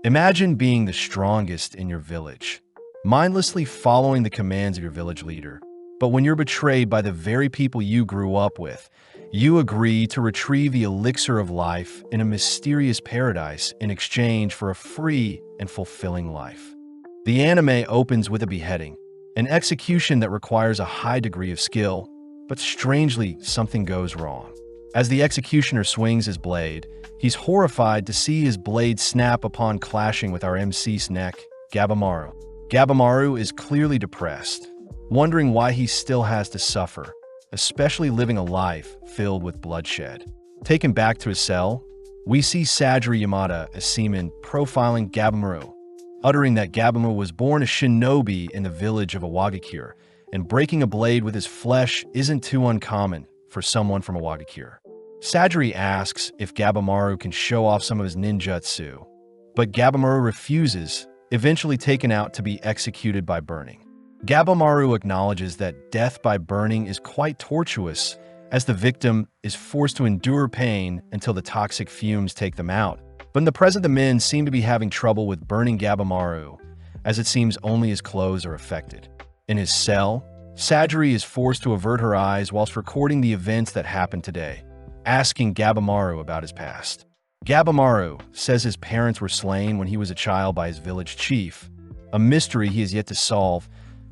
Imagine being the strongest in your village, mindlessly following the commands of your village leader. But when you're betrayed by the very people you grew up with, you agree to retrieve the elixir of life in a mysterious paradise in exchange for a free and fulfilling life. The anime opens with a beheading, an execution that requires a high degree of skill, but strangely, something goes wrong. As the executioner swings his blade, he's horrified to see his blade snap upon clashing with our MC's neck, Gabimaru. Gabimaru is clearly depressed, wondering why he still has to suffer, especially living a life filled with bloodshed. Taken back to his cell, we see Sajiri Yamada as Seaman profiling Gabimaru, uttering that Gabimaru was born a shinobi in the village of Awagakure, and breaking a blade with his flesh isn't too uncommon for someone from Awagakure. Sajiri asks if Gabimaru can show off some of his ninjutsu, but Gabimaru refuses, eventually taken out to be executed by burning. Gabimaru acknowledges that death by burning is quite tortuous, as the victim is forced to endure pain until the toxic fumes take them out. But in the present, the men seem to be having trouble with burning Gabimaru, as it seems only his clothes are affected. In his cell, Sajiri is forced to avert her eyes whilst recording the events that happened today, asking Gabimaru about his past. Gabimaru says his parents were slain when he was a child by his village chief, a mystery he has yet to solve.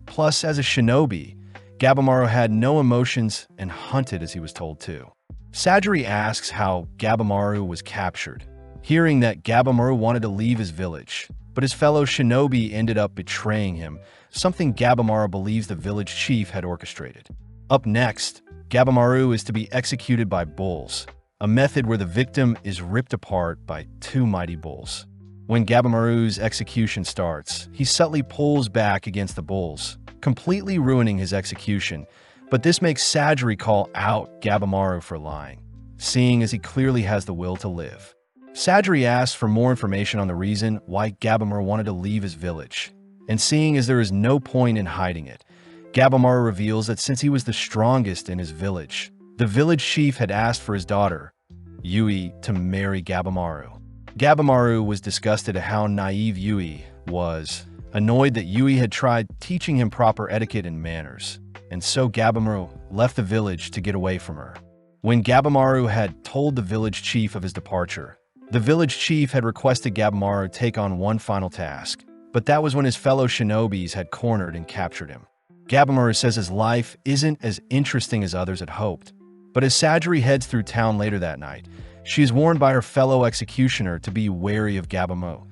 Plus, as a shinobi, Gabimaru had no emotions and hunted as he was told to. Sajiri asks how Gabimaru was captured, hearing that Gabimaru wanted to leave his village, but his fellow shinobi ended up betraying him, something Gabimaru believes the village chief had orchestrated. Up next, Gabimaru is to be executed by bulls, a method where the victim is ripped apart by two mighty bulls. When Gabimaru's execution starts, he subtly pulls back against the bulls, completely ruining his execution, but this makes Sajiri call out Gabimaru for lying, seeing as he clearly has the will to live. Sajiri asks for more information on the reason why Gabimaru wanted to leave his village, and seeing as there is no point in hiding it, Gabimaru reveals that since he was the strongest in his village, the village chief had asked for his daughter, Yui, to marry Gabimaru. Gabimaru was disgusted at how naive Yui was, annoyed that Yui had tried teaching him proper etiquette and manners, and so Gabimaru left the village to get away from her. When Gabimaru had told the village chief of his departure, the village chief had requested Gabimaru take on one final task, but that was when his fellow shinobis had cornered and captured him. Gabimaru says his life isn't as interesting as others had hoped, but as Sajiri heads through town later that night, she is warned by her fellow executioner to be wary of Gabimaru,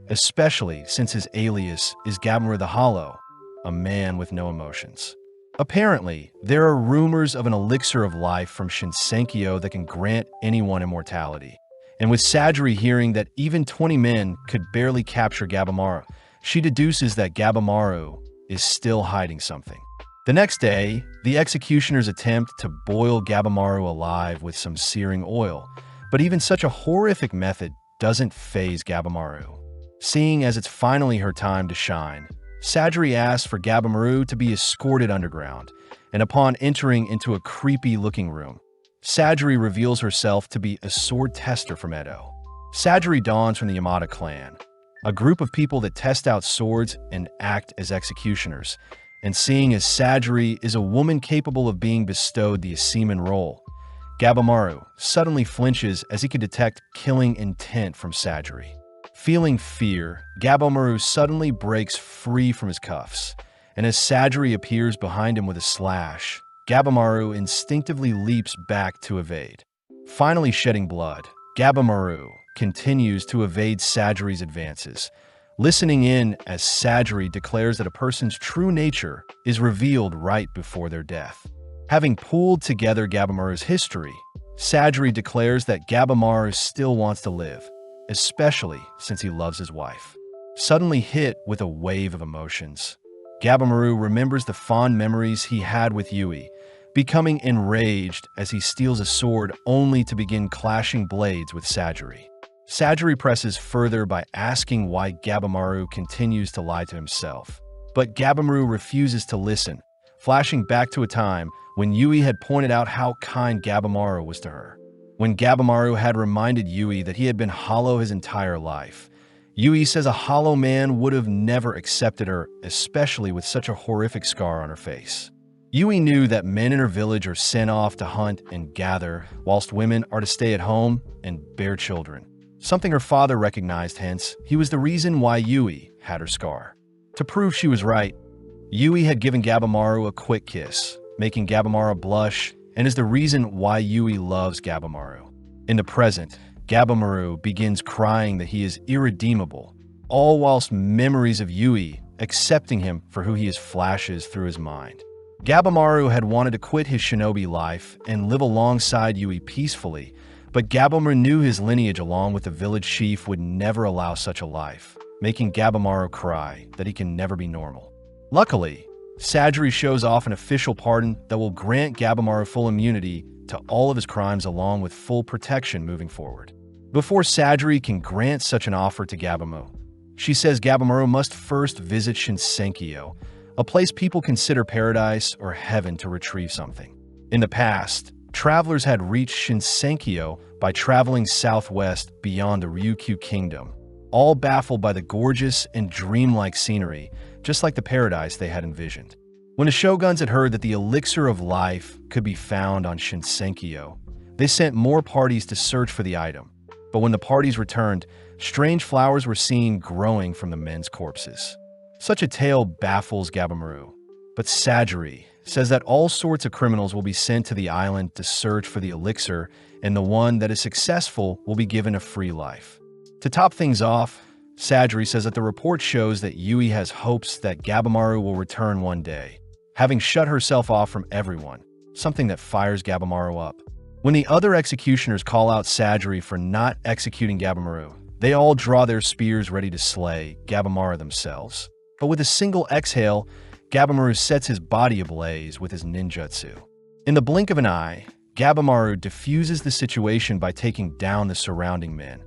especially since his alias is Gabimaru the Hollow, a man with no emotions. Apparently, there are rumors of an elixir of life from Shinsenkyo that can grant anyone immortality. And with Sajiri hearing that even 20 men could barely capture Gabimaru, she deduces that Gabimaru is still hiding something. The next day, the executioners attempt to boil Gabimaru alive with some searing oil, but even such a horrific method doesn't faze Gabimaru. Seeing as it's finally her time to shine, Sajiri asks for Gabimaru to be escorted underground, and upon entering into a creepy-looking room, Sajiri reveals herself to be a sword tester from Edo. Sajiri dawns from the Yamada clan, a group of people that test out swords and act as executioners, and seeing as Sajiri is a woman capable of being bestowed the Seaman role, Gabimaru suddenly flinches as he can detect killing intent from Sajiri. Feeling fear, Gabimaru suddenly breaks free from his cuffs, and as Sajiri appears behind him with a slash, Gabimaru instinctively leaps back to evade. Finally shedding blood, Gabimaru continues to evade Sajiri's advances, listening in as Sajiri declares that a person's true nature is revealed right before their death. Having pulled together Gabimaru's history, Sajiri declares that Gabimaru still wants to live, especially since he loves his wife. Suddenly hit with a wave of emotions, Gabimaru remembers the fond memories he had with Yui, becoming enraged as he steals a sword only to begin clashing blades with Sajiri. Sajiri presses further by asking why Gabimaru continues to lie to himself, but Gabimaru refuses to listen, flashing back to a time when Yui had pointed out how kind Gabimaru was to her. When Gabimaru had reminded Yui that he had been hollow his entire life, Yui says a hollow man would have never accepted her, especially with such a horrific scar on her face. Yui knew that men in her village are sent off to hunt and gather, whilst women are to stay at home and bear children. Something her father recognized, hence, he was the reason why Yui had her scar. To prove she was right, Yui had given Gabimaru a quick kiss, making Gabimaru blush, and is the reason why Yui loves Gabimaru. In the present, Gabimaru begins crying that he is irredeemable, all whilst memories of Yui accepting him for who he is flashes through his mind. Gabimaru had wanted to quit his shinobi life and live alongside Yui peacefully, but Gabimaru knew his lineage along with the village chief would never allow such a life, making Gabimaru cry that he can never be normal. Luckily, Sajiri shows off an official pardon that will grant Gabimaru full immunity to all of his crimes along with full protection moving forward. Before Sajiri can grant such an offer to Gabimaru, she says Gabimaru must first visit Shinsenkyo, a place people consider paradise or heaven, to retrieve something. In the past, travelers had reached Shinsenkyo by traveling southwest beyond the Ryukyu Kingdom, all baffled by the gorgeous and dreamlike scenery, just like the paradise they had envisioned. When the shoguns had heard that the elixir of life could be found on Shinsenkyo, they sent more parties to search for the item. But when the parties returned, strange flowers were seen growing from the men's corpses. Such a tale baffles Gabimaru, but Sajiri says that all sorts of criminals will be sent to the island to search for the elixir, and the one that is successful will be given a free life. To top things off, Sajiri says that the report shows that Yui has hopes that Gabimaru will return one day, having shut herself off from everyone, something that fires Gabimaru up. When the other executioners call out Sajiri for not executing Gabimaru, they all draw their spears ready to slay Gabimaru themselves. But with a single exhale, Gabimaru sets his body ablaze with his ninjutsu. In the blink of an eye, Gabimaru diffuses the situation by taking down the surrounding men,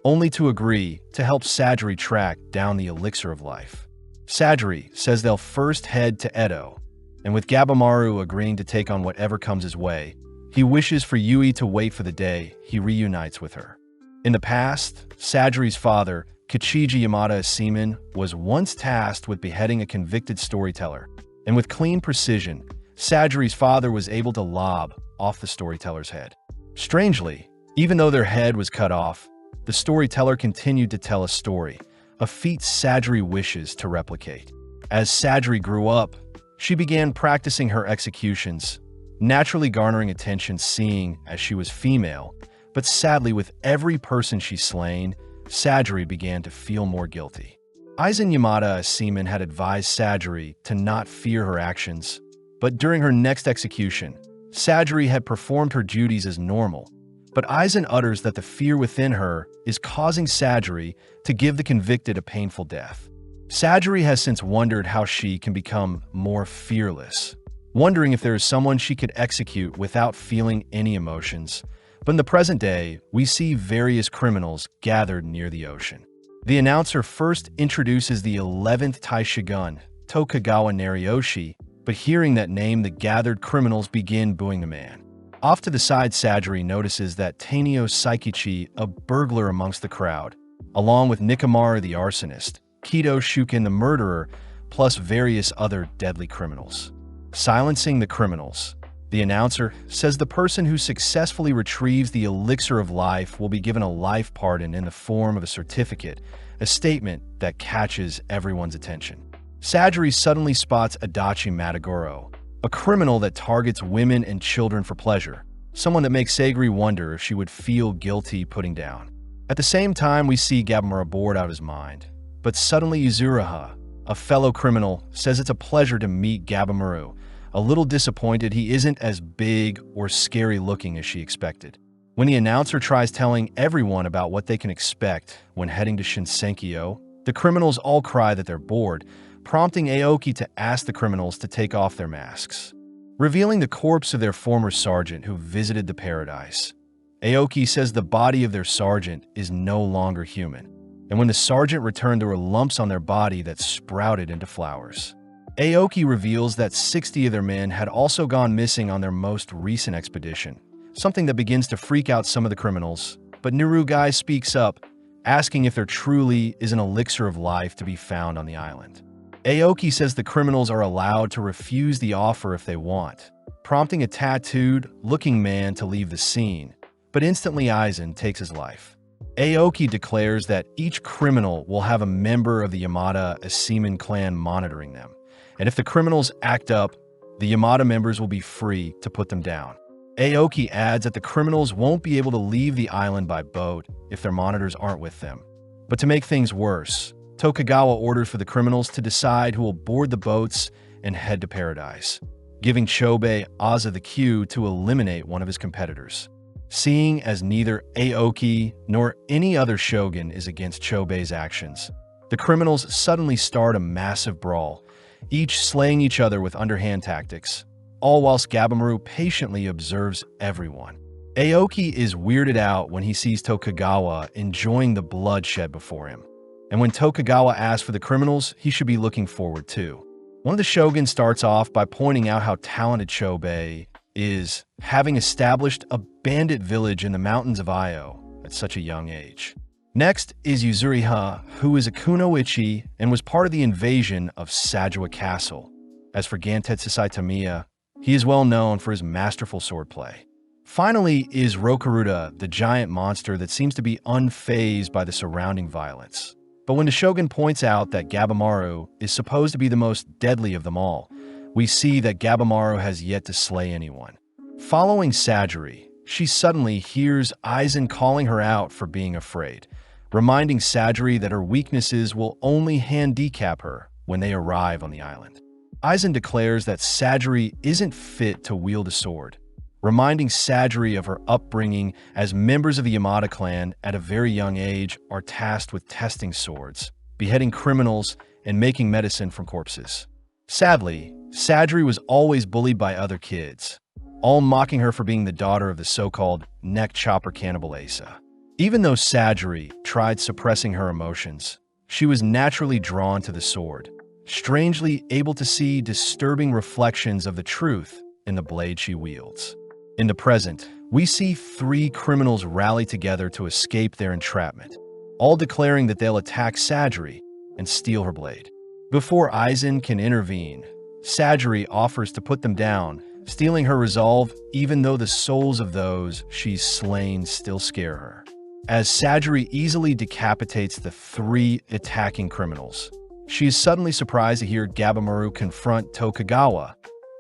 only to agree to help Sajiri track down the elixir of life. Sajiri says they'll first head to Edo, and with Gabimaru agreeing to take on whatever comes his way, he wishes for Yui to wait for the day he reunites with her. In the past, Sajiri's father, Kichiji Yamada Seaman, was once tasked with beheading a convicted storyteller, and with clean precision, Sajiri's father was able to lob off the storyteller's head. Strangely, even though their head was cut off, the storyteller continued to tell a story, a feat Sajiri wishes to replicate. As Sajiri grew up, she began practicing her executions, naturally garnering attention seeing as she was female, but sadly with every person she slain, Sajiri began to feel more guilty. Aizen Yamada as Seaman had advised Sajiri to not fear her actions, but during her next execution, Sajiri had performed her duties as normal, but Aizen utters that the fear within her is causing Sajiri to give the convicted a painful death. Sajiri has since wondered how she can become more fearless, wondering if there is someone she could execute without feeling any emotions. But in the present day, we see various criminals gathered near the ocean. The announcer first introduces the 11th Taishigun, Tokagawa Nariyoshi, but hearing that name, the gathered criminals begin booing the man. Off to the side, Sajiri notices that Tanio Saikichi, a burglar amongst the crowd, along with Nikimaru the arsonist, Kido Shuken the murderer, plus various other deadly criminals. Silencing the criminals, the announcer says the person who successfully retrieves the elixir of life will be given a life pardon in the form of a certificate, a statement that catches everyone's attention. Sajiri suddenly spots Adachi Matagoro, a criminal that targets women and children for pleasure, someone that makes Sagiri wonder if she would feel guilty putting down. At the same time, we see Gabimaru bored out of his mind, but suddenly Yuzuraha, a fellow criminal, says it's a pleasure to meet Gabimaru, a little disappointed he isn't as big or scary looking as she expected. When the announcer tries telling everyone about what they can expect when heading to Shinsenkyo, the criminals all cry that they're bored, prompting Aoki to ask the criminals to take off their masks, revealing the corpse of their former sergeant who visited the paradise. Aoki says the body of their sergeant is no longer human, and when the sergeant returned, there were lumps on their body that sprouted into flowers. Aoki reveals that 60 of their men had also gone missing on their most recent expedition, something that begins to freak out some of the criminals, but Nirugai speaks up, asking if there truly is an elixir of life to be found on the island. Aoki says the criminals are allowed to refuse the offer if they want, prompting a tattooed-looking man to leave the scene, but instantly Aizen takes his life. Aoki declares that each criminal will have a member of the Yamada Asiman clan monitoring them, and if the criminals act up, the Yamada members will be free to put them down. Aoki adds that the criminals won't be able to leave the island by boat if their monitors aren't with them. But to make things worse, Tokugawa orders for the criminals to decide who will board the boats and head to paradise, giving Chobei Aza the cue to eliminate one of his competitors. Seeing as neither Aoki nor any other shogun is against Chobei's actions, the criminals suddenly start a massive brawl, each slaying each other with underhand tactics, all whilst Gabamaru patiently observes everyone. Aoki is weirded out when he sees Tokugawa enjoying the bloodshed before him. And when Tokugawa asks for the criminals, he should be looking forward too. One of the shoguns starts off by pointing out how talented Chobei is, having established a bandit village in the mountains of Io at such a young age. Next is Yuzuriha, who is a kunoichi and was part of the invasion of Sajua Castle. As for Gantetsu Saitamiya, he is well known for his masterful swordplay. Finally is Rokuruta, the giant monster that seems to be unfazed by the surrounding violence. But when the shogun points out that Gabamaru is supposed to be the most deadly of them all, we see that Gabamaru has yet to slay anyone. Following Sajiri, she suddenly hears Aizen calling her out for being afraid, reminding Sajiri that her weaknesses will only handicap her when they arrive on the island. Aizen declares that Sajiri isn't fit to wield a sword, reminding Sajiri of her upbringing as members of the Yamada clan at a very young age are tasked with testing swords, beheading criminals, and making medicine from corpses. Sadly, Sajiri was always bullied by other kids, all mocking her for being the daughter of the so-called neck-chopper cannibal Asa. Even though Sajiri tried suppressing her emotions, she was naturally drawn to the sword, strangely able to see disturbing reflections of the truth in the blade she wields. In the present, we see 3 criminals rally together to escape their entrapment, all declaring that they'll attack Sajiri and steal her blade. Before Aizen can intervene, Sajiri offers to put them down, stealing her resolve even though the souls of those she's slain still scare her. As Sajiri easily decapitates the 3 attacking criminals, she is suddenly surprised to hear Gabamaru confront Tokugawa,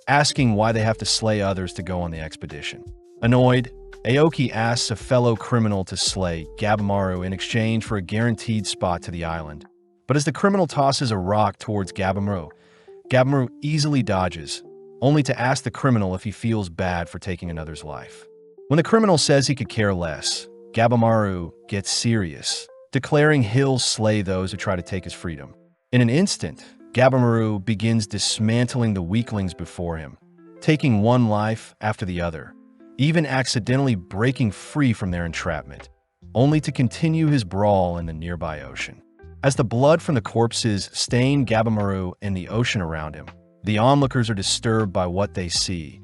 asking why they have to slay others to go on the expedition. Annoyed, Aoki asks a fellow criminal to slay Gabamaru in exchange for a guaranteed spot to the island. But as the criminal tosses a rock towards Gabamaru, Gabamaru easily dodges, only to ask the criminal if he feels bad for taking another's life. When the criminal says he could care less, Gabamaru gets serious, declaring he'll slay those who try to take his freedom. In an instant, Gabamaru begins dismantling the weaklings before him, taking one life after the other, even accidentally breaking free from their entrapment, only to continue his brawl in the nearby ocean. As the blood from the corpses stain Gabamaru and the ocean around him, the onlookers are disturbed by what they see,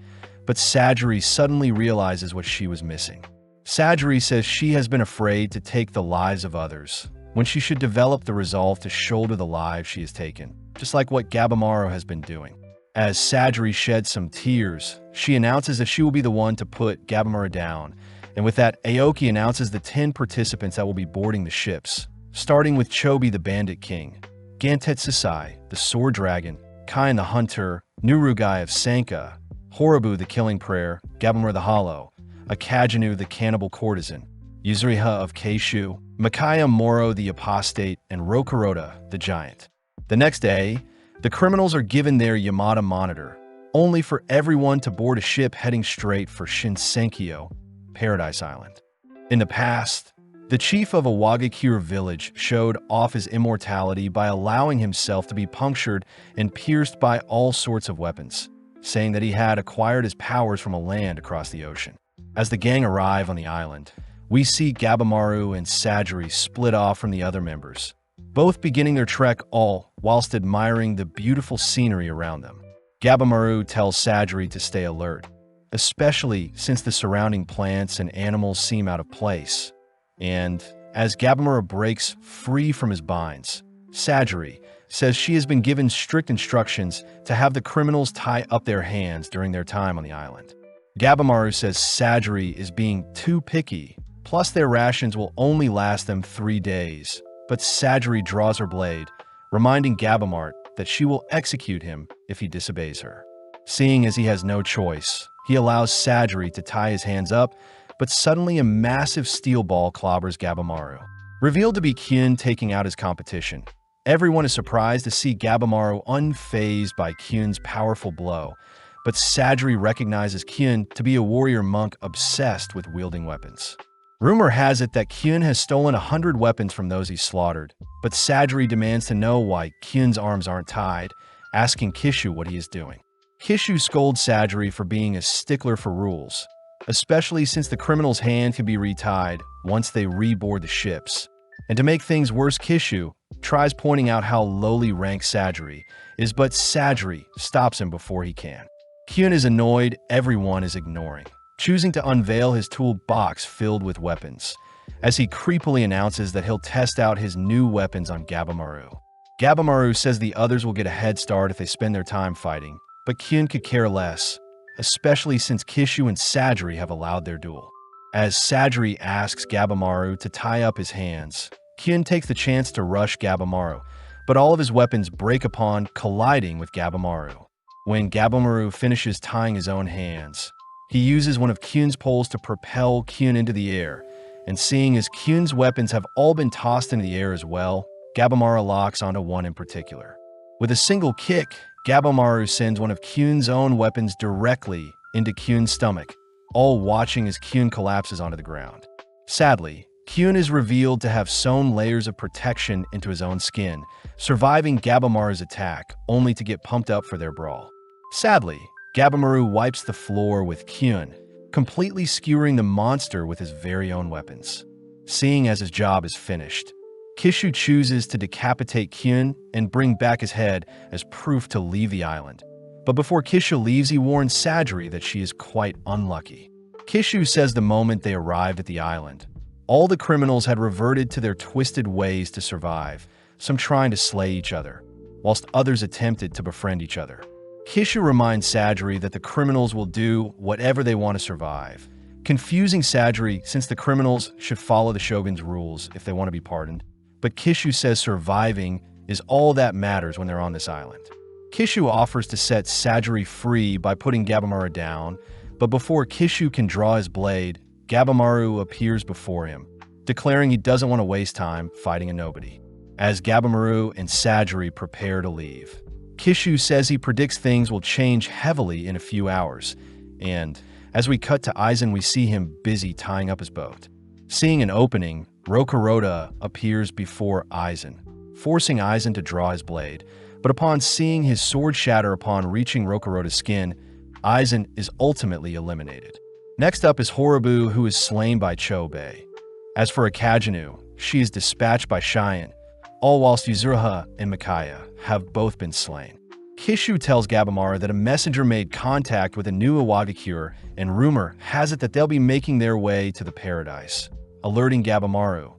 but Sajiri suddenly realizes what she was missing. Sajiri says she has been afraid to take the lives of others, when she should develop the resolve to shoulder the lives she has taken, just like what Gabamaru has been doing. As Sajiri sheds some tears, she announces that she will be the one to put Gabamaru down, and with that, Aoki announces the 10 participants that will be boarding the ships, starting with Chobi the Bandit King, Gantetsu Sai, the Sword Dragon, Kain the Hunter, Nurugai of Sanka, Horobu the Killing Prayer, Gabamaru the Hollow, Akajinu the Cannibal Courtesan, Yuzuriha of Keishu, Makaya Moro the Apostate, and Rokuroda the Giant. The next day, the criminals are given their Yamada monitor, only for everyone to board a ship heading straight for Shinsenkyo, Paradise Island. In the past, the chief of a Wagakure village showed off his immortality by allowing himself to be punctured and pierced by all sorts of weapons, saying that he had acquired his powers from a land across the ocean. As the gang arrive on the island, we see Gabamaru and Sajiri split off from the other members, both beginning their trek all whilst admiring the beautiful scenery around them. Gabamaru tells Sajiri to stay alert, especially since the surrounding plants and animals seem out of place. And As Gabamaro breaks free from his binds, Sajiri says she has been given strict instructions to have the criminals tie up their hands during their time on the island. Gabamaro says Sajiri is being too picky, plus their rations will only last them 3 days. But Sajiri draws her blade, reminding Gabamaro that she will execute him if he disobeys her. Seeing as he has no choice, he allows Sajiri to tie his hands up, but suddenly a massive steel ball clobbers Gabamaro. Revealed to be Kyun taking out his competition, everyone is surprised to see Gabamaro unfazed by Kyun's powerful blow, but Sajiri recognizes Kyun to be a warrior monk obsessed with wielding weapons. Rumor has it that Kyun has stolen 100 weapons from those he slaughtered, but Sajiri demands to know why Kyun's arms aren't tied, asking Kishu what he is doing. Kishu scolds Sajiri for being a stickler for rules, especially since the criminal's hand can be retied once they reboard the ships. And to make things worse, Kishu tries pointing out how lowly ranked Sajiri is, but Sajiri stops him before he can. Kyun is annoyed everyone is ignoring, choosing to unveil his toolbox filled with weapons, as he creepily announces that he'll test out his new weapons on Gabamaro. Gabamaro says the others will get a head start if they spend their time fighting, but Kyun could care less, especially since Kishu and Sajiri have allowed their duel. As Sajiri asks Gabamaro to tie up his hands, Kyun takes the chance to rush Gabamaro, but all of his weapons break upon colliding with Gabamaro. When Gabamaro finishes tying his own hands, he uses one of Kyun's poles to propel Kyun into the air, and seeing as Kyun's weapons have all been tossed into the air as well, Gabamaro locks onto one in particular. With a single kick, Gabamaro sends one of Kyun's own weapons directly into Kyun's stomach, all watching as Kyun collapses onto the ground. Sadly, Kyun is revealed to have sewn layers of protection into his own skin, surviving Gabamaro's attack only to get pumped up for their brawl. Sadly, Gabamaro wipes the floor with Kyun, completely skewering the monster with his very own weapons. Seeing as his job is finished, Kishu chooses to decapitate Kyun and bring back his head as proof to leave the island. But before Kishu leaves, he warns Sajiri that she is quite unlucky. Kishu says the moment they arrived at the island, all the criminals had reverted to their twisted ways to survive, some trying to slay each other, whilst others attempted to befriend each other. Kishu reminds Sajiri that the criminals will do whatever they want to survive, confusing Sajiri since the criminals should follow the shogun's rules if they want to be pardoned. But Kishu says surviving is all that matters when they're on this island. Kishu offers to set Sajiri free by putting Gabamaro down, but before Kishu can draw his blade, Gabamaro appears before him, declaring he doesn't want to waste time fighting a nobody. As Gabamaro and Sajiri prepare to leave, Kishu says he predicts things will change heavily in a few hours, and as we cut to Aizen, we see him busy tying up his boat. Seeing an opening, Rokuroda appears before Aizen, forcing Aizen to draw his blade, but upon seeing his sword shatter upon reaching Rokuroda's skin, Aizen is ultimately eliminated. Next up is Horobu, who is slain by Chobei. As for Akajinu, she is dispatched by Cheyenne, all whilst Yuzuriha and Mikaya have both been slain. Kishu tells Gabamaro that a messenger made contact with a new Iwagakure, and rumor has it that they'll be making their way to the paradise, alerting Gabamaro.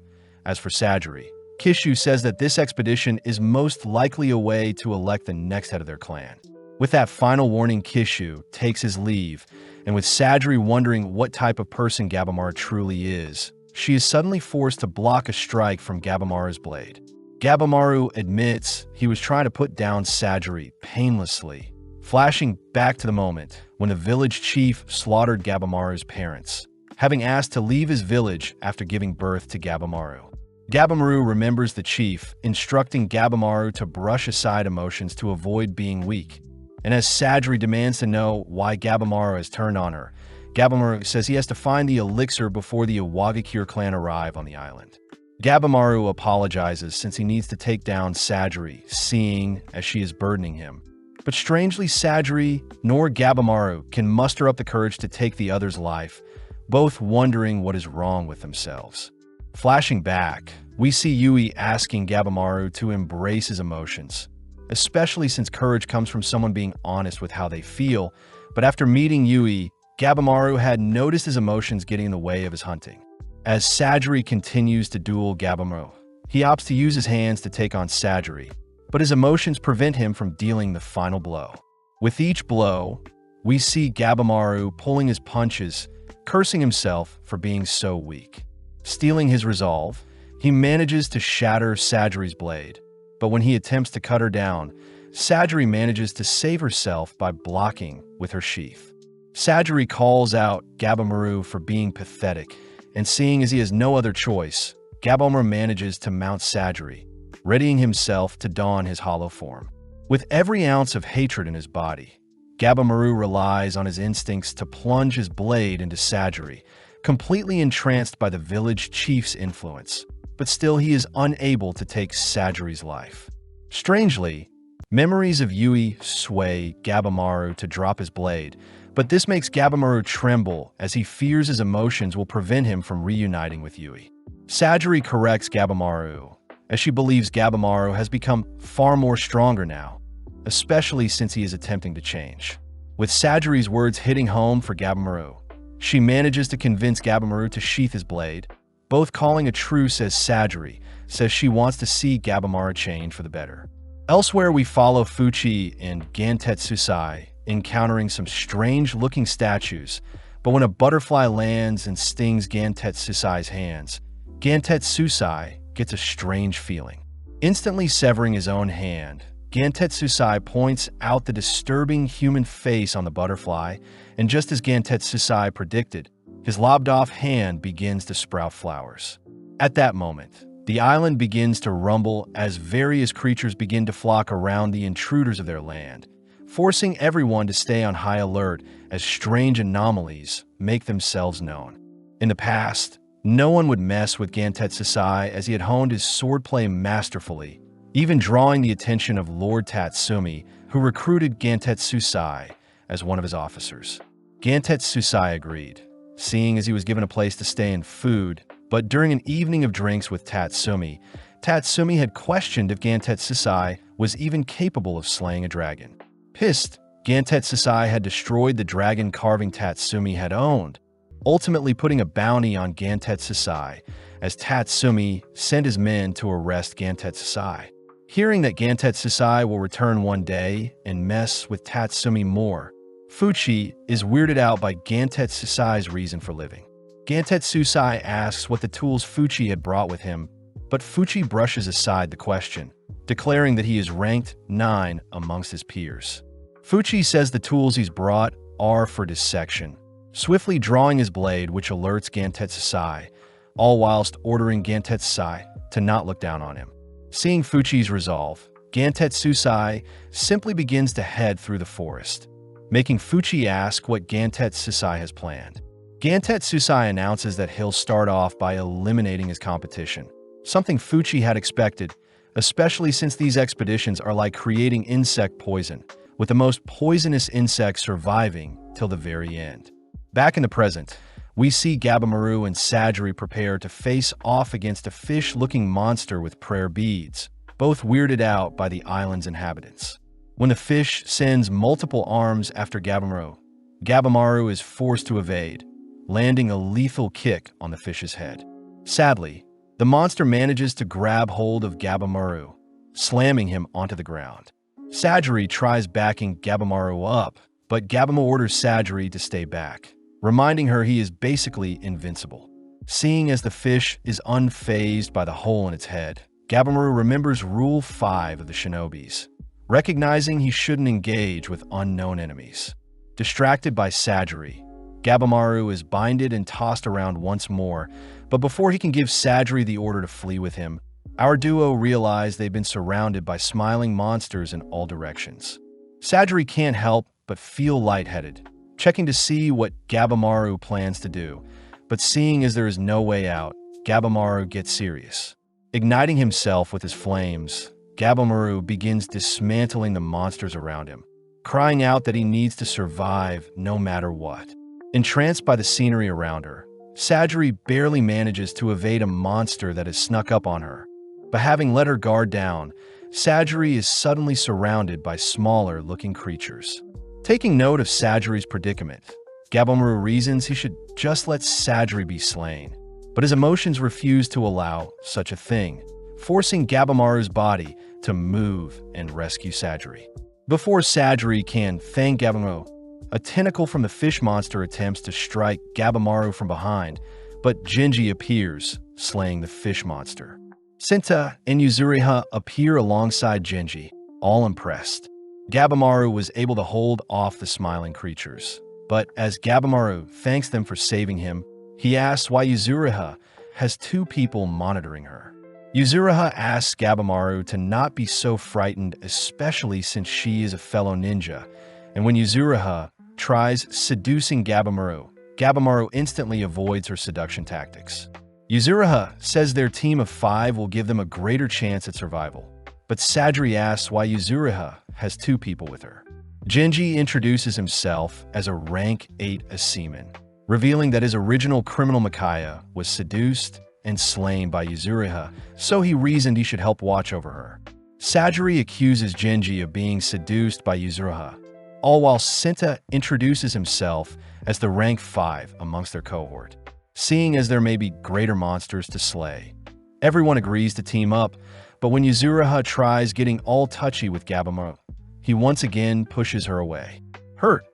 As for Sajiri, Kishu says that this expedition is most likely a way to elect the next head of their clan. With that final warning, Kishu takes his leave, and with Sajiri wondering what type of person Gabamaro truly is, she is suddenly forced to block a strike from Gabamaro's blade. Gabamaro admits he was trying to put down Sajiri painlessly, flashing back to the moment when the village chief slaughtered Gabamaro's parents, having asked to leave his village after giving birth to Gabamaro. Gabamaro remembers the chief instructing Gabamaro to brush aside emotions to avoid being weak, and as Sajiri demands to know why Gabamaro has turned on her, Gabamaro says he has to find the elixir before the Iwagakure clan arrive on the island. Gabamaro apologizes since he needs to take down Sajiri, seeing as she is burdening him. But strangely, Sajiri nor Gabamaro can muster up the courage to take the other's life, both wondering what is wrong with themselves. Flashing back, we see Yui asking Gabamaro to embrace his emotions, especially since courage comes from someone being honest with how they feel, but after meeting Yui, Gabamaro had noticed his emotions getting in the way of his hunting. As Sajiri continues to duel Gabimaru, he opts to use his hands to take on Sajiri, but his emotions prevent him from dealing the final blow. With each blow, we see Gabimaru pulling his punches, cursing himself for being so weak. Stealing his resolve, he manages to shatter Sajiri's blade, but when he attempts to cut her down, Sajiri manages to save herself by blocking with her sheath. Sajiri calls out Gabimaru for being pathetic, and seeing as he has no other choice, Gabimaru manages to mount Sajiri, readying himself to don his hollow form. With every ounce of hatred in his body, Gabimaru relies on his instincts to plunge his blade into Sajiri, completely entranced by the village chief's influence, but still he is unable to take Sajiri's life. Strangely, memories of Yui sway Gabimaru to drop his blade, but this makes Gabimaru tremble as he fears his emotions will prevent him from reuniting with Yui. Sajiri corrects Gabimaru, as she believes Gabimaru has become far more stronger now, especially since he is attempting to change. With Sajiri's words hitting home for Gabimaru, she manages to convince Gabimaru to sheath his blade, both calling a truce as Sajiri says she wants to see Gabimaru change for the better. Elsewhere, we follow Fuchi and Gantetsusai encountering some strange-looking statues, but when a butterfly lands and stings Gantetsusai's hands, Gantetsusai gets a strange feeling. Instantly severing his own hand, Gantetsusai points out the disturbing human face on the butterfly, and just as Gantetsusai predicted, his lobbed-off hand begins to sprout flowers. At that moment, the island begins to rumble as various creatures begin to flock around the intruders of their land, forcing everyone to stay on high alert as strange anomalies make themselves known. In the past, no one would mess with Gantetsusai as he had honed his swordplay masterfully, even drawing the attention of Lord Tatsumi, who recruited Gantetsusai as one of his officers. Gantetsusai agreed, seeing as he was given a place to stay and food, but during an evening of drinks with Tatsumi, Tatsumi had questioned if Gantetsusai was even capable of slaying a dragon. Pissed, Gantetsusai had destroyed the dragon carving Tatsumi had owned, ultimately putting a bounty on Gantetsusai as Tatsumi sent his men to arrest Gantetsusai. Hearing that Gantetsusai will return one day and mess with Tatsumi more, Fuchi is weirded out by Gantetsusai's reason for living. Gantetsusai asks what the tools Fuchi had brought with him, but Fuchi brushes aside the question, declaring that he is ranked 9 amongst his peers. Fuchi says the tools he's brought are for dissection, swiftly drawing his blade, which alerts Gantetsusai, all whilst ordering Gantetsusai to not look down on him. Seeing Fuchi's resolve, Gantetsusai simply begins to head through the forest, making Fuchi ask what Gantetsusai has planned. Gantetsusai announces that he'll start off by eliminating his competition, something Fuchi had expected, especially since these expeditions are like creating insect poison, with the most poisonous insects surviving till the very end. Back in the present, we see Gabimaru and Sajiri prepare to face off against a fish-looking monster with prayer beads, both weirded out by the island's inhabitants. When the fish sends multiple arms after Gabimaru, Gabimaru is forced to evade, landing a lethal kick on the fish's head. Sadly, the monster manages to grab hold of Gabimaru, slamming him onto the ground. Sajiri tries backing Gabimaru up, but Gabimaru orders Sajiri to stay back, reminding her he is basically invincible. Seeing as the fish is unfazed by the hole in its head, Gabimaru remembers Rule 5 of the Shinobis, recognizing he shouldn't engage with unknown enemies. Distracted by Sajiri, Gabimaru is binded and tossed around once more, but before he can give Sajiri the order to flee with him, our duo realize they've been surrounded by smiling monsters in all directions. Sajiri can't help but feel lightheaded, checking to see what Gabimaru plans to do, but seeing as there is no way out, Gabimaru gets serious. Igniting himself with his flames, Gabimaru begins dismantling the monsters around him, crying out that he needs to survive no matter what. Entranced by the scenery around her, Sajiri barely manages to evade a monster that has snuck up on her. But having let her guard down, Sajiri is suddenly surrounded by smaller-looking creatures. Taking note of Sajiri's predicament, Gabimaru reasons he should just let Sajiri be slain. but his emotions refuse to allow such a thing, forcing Gabimaru's body to move and rescue Sajiri. Before Sajiri can thank Gabimaru, a tentacle from the fish monster attempts to strike Gabimaru from behind, but Genji appears, slaying the fish monster. Senta and Yuzuriha appear alongside Genji, all impressed. Gabimaru was able to hold off the smiling creatures, but as Gabimaru thanks them for saving him, he asks why Yuzuriha has two people monitoring her. Yuzuriha asks Gabimaru to not be so frightened, especially since she is a fellow ninja, and when Yuzuriha tries seducing Gabimaru, Gabimaru instantly avoids her seduction tactics. Yuzuriha says their team of 5 will give them a greater chance at survival, but Sajiri asks why Yuzuriha has two people with her. Genji introduces himself as a rank 8 seaman, revealing that his original criminal Mikaya was seduced and slain by Yuzuriha, so he reasoned he should help watch over her. Sajiri accuses Genji of being seduced by Yuzuriha, all while Senta introduces himself as the rank 5 amongst their cohort. Seeing as there may be greater monsters to slay, everyone agrees to team up, but when Yuzuriha tries getting all touchy with Gabimaru, he once again pushes her away. Hurt,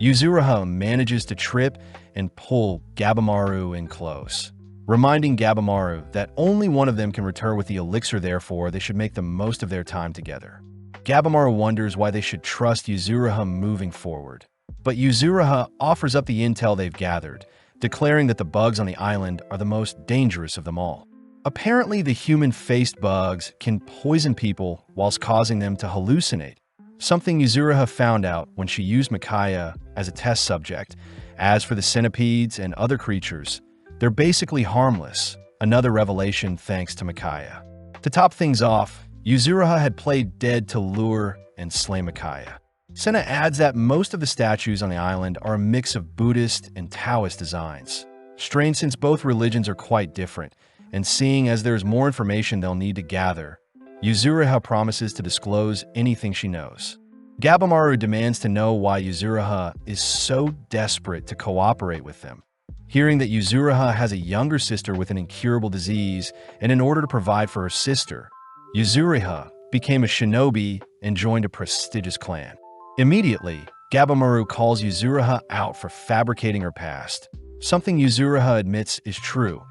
Yuzuriha manages to trip and pull Gabimaru in close, reminding Gabimaru that only one of them can return with the elixir, therefore they should make the most of their time together. Gabimaru wonders why they should trust Yuzuriha moving forward, but Yuzuriha offers up the intel they've gathered, declaring that the bugs on the island are the most dangerous of them all. Apparently, the human-faced bugs can poison people whilst causing them to hallucinate, something Yuzuriha found out when she used Mikaya as a test subject. As for the centipedes and other creatures, they're basically harmless, another revelation thanks to Mikaya. To top things off, Yuzuriha had played dead to lure and slay Mikaya. Senta adds that most of the statues on the island are a mix of Buddhist and Taoist designs. Strange since both religions are quite different, and seeing as there's more information they'll need to gather, Yuzuriha promises to disclose anything she knows. Gabimaru demands to know why Yuzuriha is so desperate to cooperate with them. Hearing that Yuzuriha has a younger sister with an incurable disease, and in order to provide for her sister, Yuzuriha became a shinobi and joined a prestigious clan. Immediately, Gabimaru calls Yuzuriha out for fabricating her past, something Yuzuriha admits is true,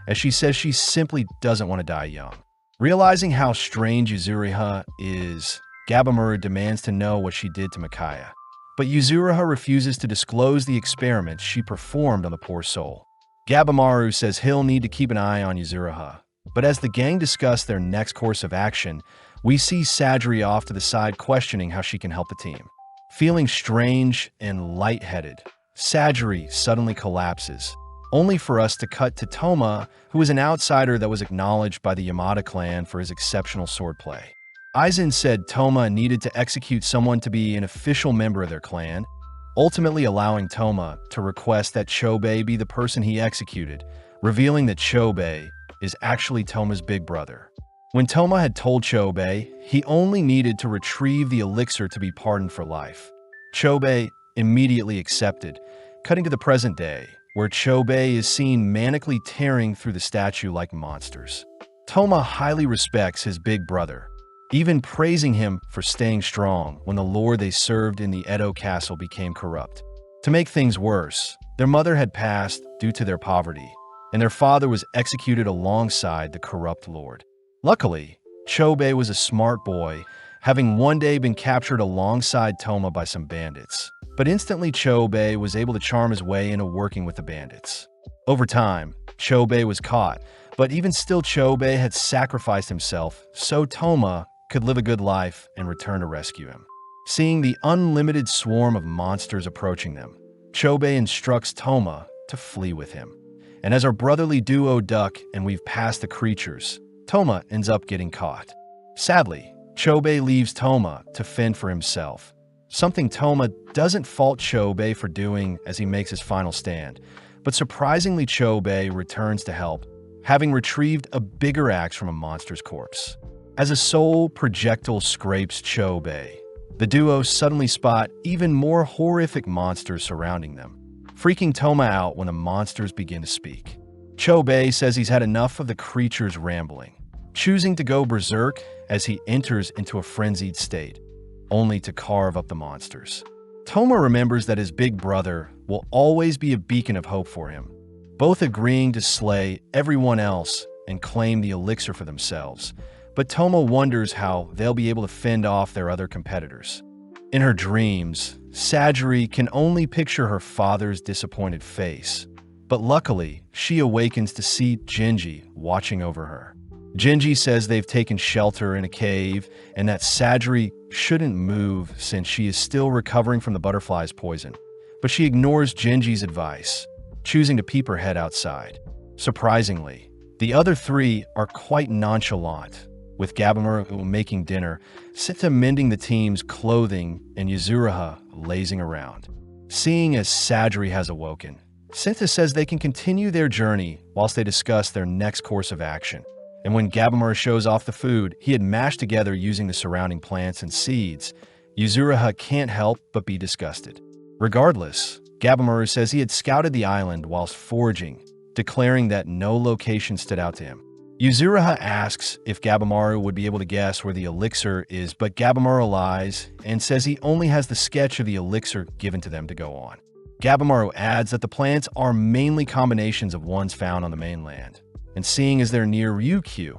as she says she simply doesn't want to die young. Realizing how strange Yuzuriha is, Gabimaru demands to know what she did to Mikaya. But Yuzuriha refuses to disclose the experiments she performed on the poor soul. Gabimaru says he'll need to keep an eye on Yuzuriha, but as the gang discuss their next course of action, we see Sajiri off to the side questioning how she can help the team. Feeling strange and lightheaded, Sajiri suddenly collapses, only for us to cut to Toma, who is an outsider that was acknowledged by the Yamada clan for his exceptional swordplay. Aizen said Toma needed to execute someone to be an official member of their clan, ultimately allowing Toma to request that Chobei be the person he executed, revealing that Chobei is actually Toma's big brother. When Toma had told Chobei he only needed to retrieve the elixir to be pardoned for life, Chobei immediately accepted, cutting to the present day, where Chobei is seen manically tearing through the statue like monsters. Toma highly respects his big brother, even praising him for staying strong when the lord they served in the Edo castle became corrupt. To make things worse, their mother had passed due to their poverty, and their father was executed alongside the corrupt lord. Luckily, Chobei was a smart boy, having one day been captured alongside Toma by some bandits. But instantly Chobei was able to charm his way into working with the bandits. Over time, Chobei was caught, but even still Chobei had sacrificed himself so Toma could live a good life and return to rescue him. Seeing the unlimited swarm of monsters approaching them, Chobei instructs Toma to flee with him. And as our brotherly duo duck and weave past the creatures, Toma ends up getting caught. Sadly, Chobei leaves Toma to fend for himself, something Toma doesn't fault Chobei for doing as he makes his final stand, but surprisingly Chobei returns to help, having retrieved a bigger axe from a monster's corpse. As a soul projectile scrapes Chobei, the duo suddenly spot even more horrific monsters surrounding them, freaking Toma out when the monsters begin to speak. Chobei says he's had enough of the creature's rambling, choosing to go berserk as he enters into a frenzied state, only to carve up the monsters. Toma remembers that his big brother will always be a beacon of hope for him, both agreeing to slay everyone else and claim the elixir for themselves. But Toma wonders how they'll be able to fend off their other competitors. In her dreams, Sajiri can only picture her father's disappointed face, but luckily, she awakens to see Genji watching over her. Genji says they've taken shelter in a cave and that Sajiri shouldn't move since she is still recovering from the butterfly's poison. But she ignores Genji's advice, choosing to peep her head outside. Surprisingly, the other three are quite nonchalant, with Gabimaru making dinner, Senta mending the team's clothing, and Yuzuriha lazing around. Seeing as Sajiri has awoken, Senta says they can continue their journey whilst they discuss their next course of action. And when Gabimaru shows off the food he had mashed together using the surrounding plants and seeds, Yuzuriha can't help but be disgusted. Regardless, Gabimaru says he had scouted the island whilst foraging, declaring that no location stood out to him. Yuzuriha asks if Gabimaru would be able to guess where the elixir is, but Gabimaru lies and says he only has the sketch of the elixir given to them to go on. Gabimaru adds that the plants are mainly combinations of ones found on the mainland, and seeing as they're near Ryukyu,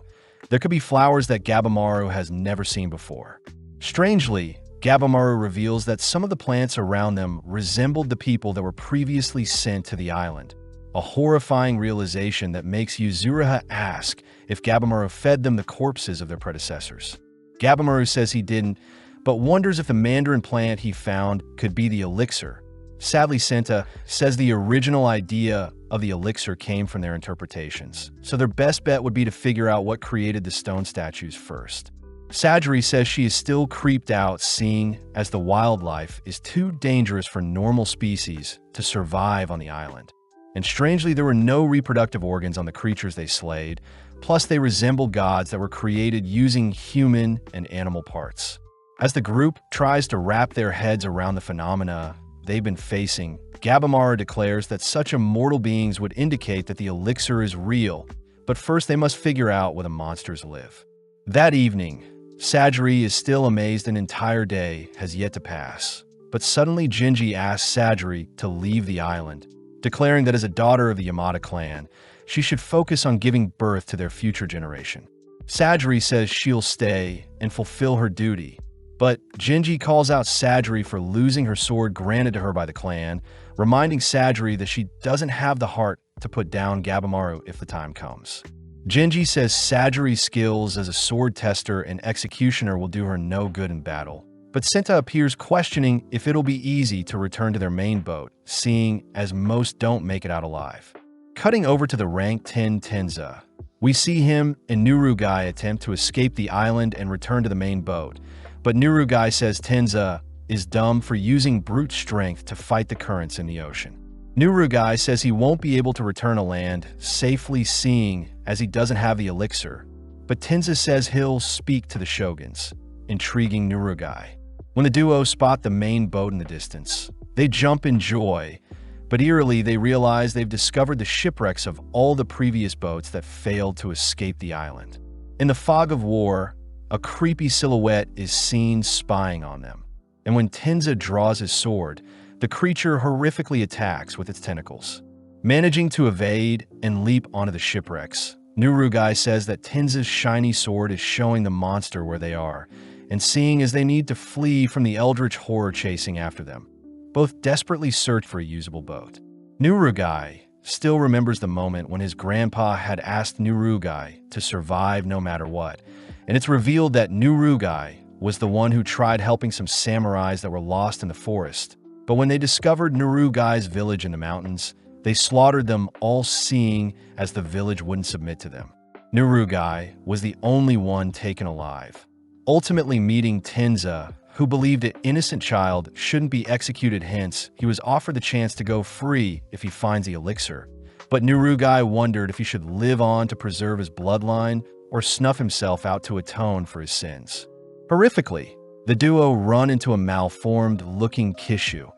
there could be flowers that Gabimaru has never seen before. Strangely, Gabimaru reveals that some of the plants around them resembled the people that were previously sent to the island, a horrifying realization that makes Yuzuriha ask if Gabimaru fed them the corpses of their predecessors. Gabimaru says he didn't, but wonders if the mandarin plant he found could be the elixir. Sadly, Senta says the original idea of the elixir came from their interpretations, so their best bet would be to figure out what created the stone statues first. Sajiri says she is still creeped out seeing as the wildlife is too dangerous for normal species to survive on the island. And strangely, there were no reproductive organs on the creatures they slayed, plus they resemble gods that were created using human and animal parts. As the group tries to wrap their heads around the phenomena they've been facing, Gabimaru declares that such immortal beings would indicate that the elixir is real, but first they must figure out where the monsters live. That evening, Sajiri is still amazed an entire day has yet to pass, but suddenly Genji asks Sajiri to leave the island, declaring that as a daughter of the Yamada clan, she should focus on giving birth to their future generation. Sajiri says she'll stay and fulfill her duty, but Genji calls out Sajiri for losing her sword granted to her by the clan, reminding Sajiri that she doesn't have the heart to put down Gabimaru if the time comes. Genji says Sajiri's skills as a sword tester and executioner will do her no good in battle, but Senta appears questioning if it'll be easy to return to their main boat, seeing as most don't make it out alive. Cutting over to the rank 10 Tenza, we see him and Nurugai attempt to escape the island and return to the main boat, but Nurugai says Tenza is dumb for using brute strength to fight the currents in the ocean. Nurugai says he won't be able to return to land safely seeing as he doesn't have the elixir, but Tenza says he'll speak to the shoguns, intriguing Nurugai. When the duo spot the main boat in the distance, they jump in joy, but eerily they realize they've discovered the shipwrecks of all the previous boats that failed to escape the island. In the fog of war, a creepy silhouette is seen spying on them, and when Tenza draws his sword, the creature horrifically attacks with its tentacles. Managing to evade and leap onto the shipwrecks, Nurugai says that Tenza's shiny sword is showing the monster where they are, and seeing as they need to flee from the eldritch horror chasing after them, both desperately search for a usable boat. Nurugai still remembers the moment when his grandpa had asked Nurugai to survive no matter what, and it's revealed that Nurugai was the one who tried helping some samurais that were lost in the forest. But when they discovered Nurugai's village in the mountains, they slaughtered them, all seeing as the village wouldn't submit to them. Nurugai was the only one taken alive, ultimately meeting Tenza, who believed an innocent child shouldn't be executed, hence he was offered the chance to go free if he finds the elixir. But Nurugai wondered if he should live on to preserve his bloodline or snuff himself out to atone for his sins. Horrifically, the duo run into a malformed-looking Kishu,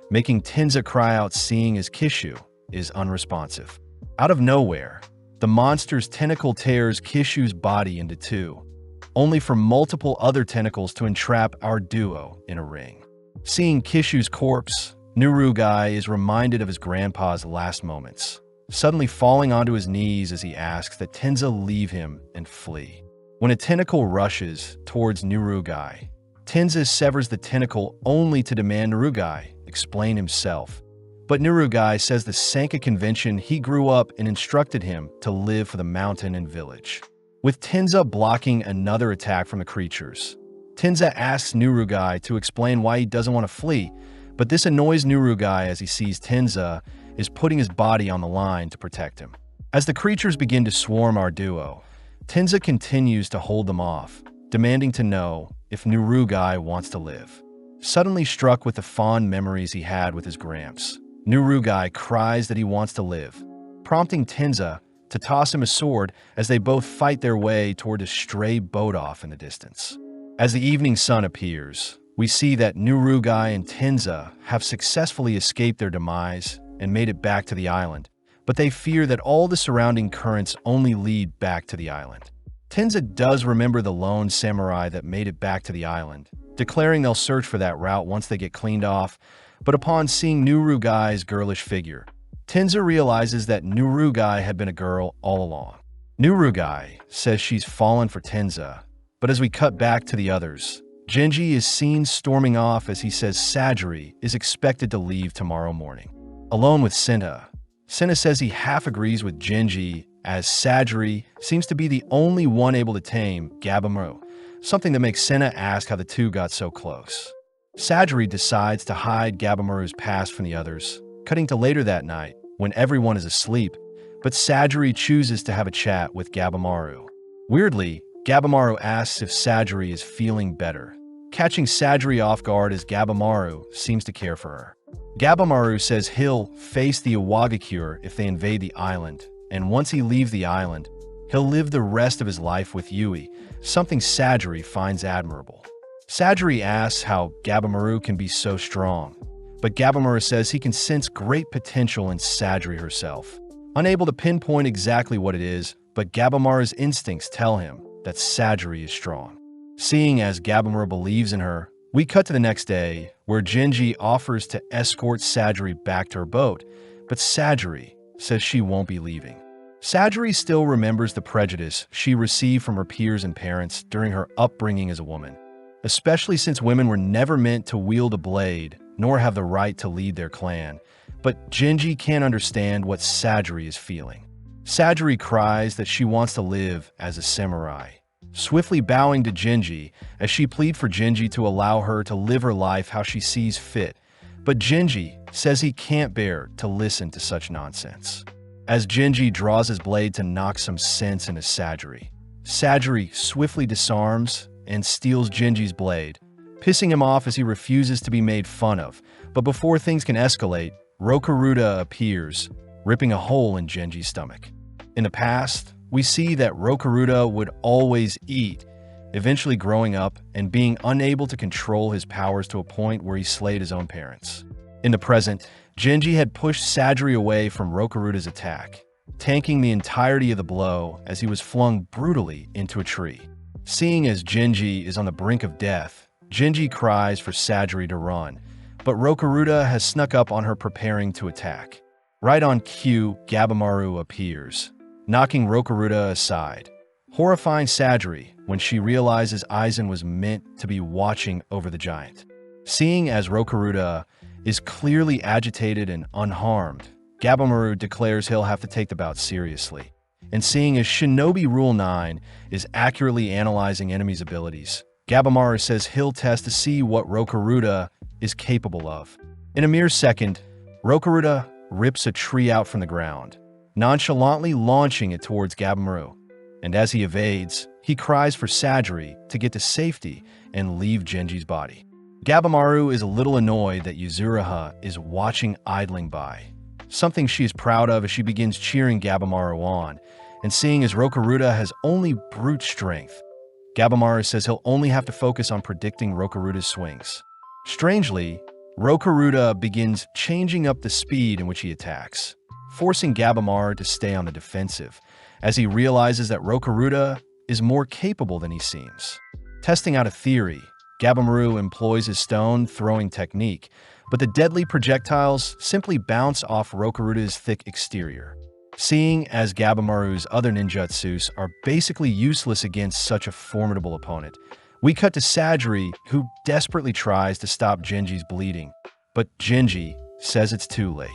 making Tenza cry out seeing as Kishu is unresponsive. Out of nowhere, the monster's tentacle tears Kishu's body into two, only for multiple other tentacles to entrap our duo in a ring. Seeing Kishu's corpse, Nurugai is reminded of his grandpa's last moments, suddenly falling onto his knees as he asks that Tenza leave him and flee. When a tentacle rushes towards Nurugai, Tenza severs the tentacle only to demand Nurugai explain himself. But Nurugai says the Sanka convention he grew up and instructed him to live for the mountain and village. With Tenza blocking another attack from the creatures, Tenza asks Nurugai to explain why he doesn't want to flee, but this annoys Nurugai as he sees Tenza is putting his body on the line to protect him. As the creatures begin to swarm our duo, Tenza continues to hold them off, demanding to know if Nurugai wants to live. Suddenly struck with the fond memories he had with his gramps, Nurugai cries that he wants to live, prompting Tenza to toss him a sword as they both fight their way toward a stray boat off in the distance. As the evening sun appears, we see that Nurugai and Tenza have successfully escaped their demise and made it back to the island, but they fear that all the surrounding currents only lead back to the island. Tenza does remember the lone samurai that made it back to the island, declaring they'll search for that route once they get cleaned off, but upon seeing Nurugai's girlish figure, Tenza realizes that Nurugai had been a girl all along. Nurugai says she's fallen for Tenza, but as we cut back to the others, Genji is seen storming off as he says Sajiri is expected to leave tomorrow morning. Alone with Senna says he half agrees with Genji as Sajiri seems to be the only one able to tame Gabimaru, something that makes Senna ask how the two got so close. Sajiri decides to hide Gabimaru's past from the others, cutting to later that night when everyone is asleep, but Sajiri chooses to have a chat with Gabimaru. Weirdly, Gabimaru asks if Sajiri is feeling better, catching Sajiri off guard as Gabimaru seems to care for her. Gabimaru says he'll face the Iwagakure if they invade the island, and once he leaves the island, he'll live the rest of his life with Yui, something Sajiri finds admirable. Sajiri asks how Gabimaru can be so strong, but Gabimaru says he can sense great potential in Sajiri herself. Unable to pinpoint exactly what it is, but Gabimaru's instincts tell him that Sajiri is strong. Seeing as Gabimaru believes in her, we cut to the next day, where Genji offers to escort Sajiri back to her boat, but Sajiri says she won't be leaving. Sajiri still remembers the prejudice she received from her peers and parents during her upbringing as a woman, especially since women were never meant to wield a blade nor have the right to lead their clan. But Genji can't understand what Sajiri is feeling. Sajiri cries that she wants to live as a samurai, swiftly bowing to Genji as she pleads for Genji to allow her to live her life how she sees fit, but Genji says he can't bear to listen to such nonsense. As Genji draws his blade to knock some sense into Sajiri, Sajiri swiftly disarms and steals Genji's blade, pissing him off as he refuses to be made fun of. But before things can escalate, Rokuruda appears, ripping a hole in Genji's stomach. In the past, we see that Rokuruda would always eat, eventually growing up and being unable to control his powers to a point where he slayed his own parents. In the present, Genji had pushed Sajiri away from Rokuruda's attack, tanking the entirety of the blow as he was flung brutally into a tree. Seeing as Genji is on the brink of death, Genji cries for Sajiri to run, but Rokuruda has snuck up on her preparing to attack. Right on cue, Gabimaru appears, knocking Rokuruda aside, horrifying Sajiri when she realizes Aizen was meant to be watching over the giant. Seeing as Rokuruda is clearly agitated and unharmed, Gabimaru declares he'll have to take the bout seriously. And seeing as Shinobi Rule 9 is accurately analyzing enemies' abilities, Gabimaru says he'll test to see what Rokuruda is capable of. In a mere second, Rokuruda rips a tree out from the ground, nonchalantly launching it towards Gabimaru. And as he evades, he cries for Sajiri to get to safety and leave Genji's body. Gabimaru is a little annoyed that Yuzuriha is watching idling by, something she is proud of as she begins cheering Gabimaru on, and seeing as Rokuruda has only brute strength, Gabimaru says he'll only have to focus on predicting Rokuruda's swings. Strangely, Rokuruda begins changing up the speed in which he attacks, forcing Gabamaru to stay on the defensive, as he realizes that Rokuruda is more capable than he seems. Testing out a theory, Gabamaru employs his stone-throwing technique, but the deadly projectiles simply bounce off Rokuruda's thick exterior. Seeing as Gabamaru's other ninjutsus are basically useless against such a formidable opponent, we cut to Sajiri, who desperately tries to stop Genji's bleeding, but Genji says it's too late.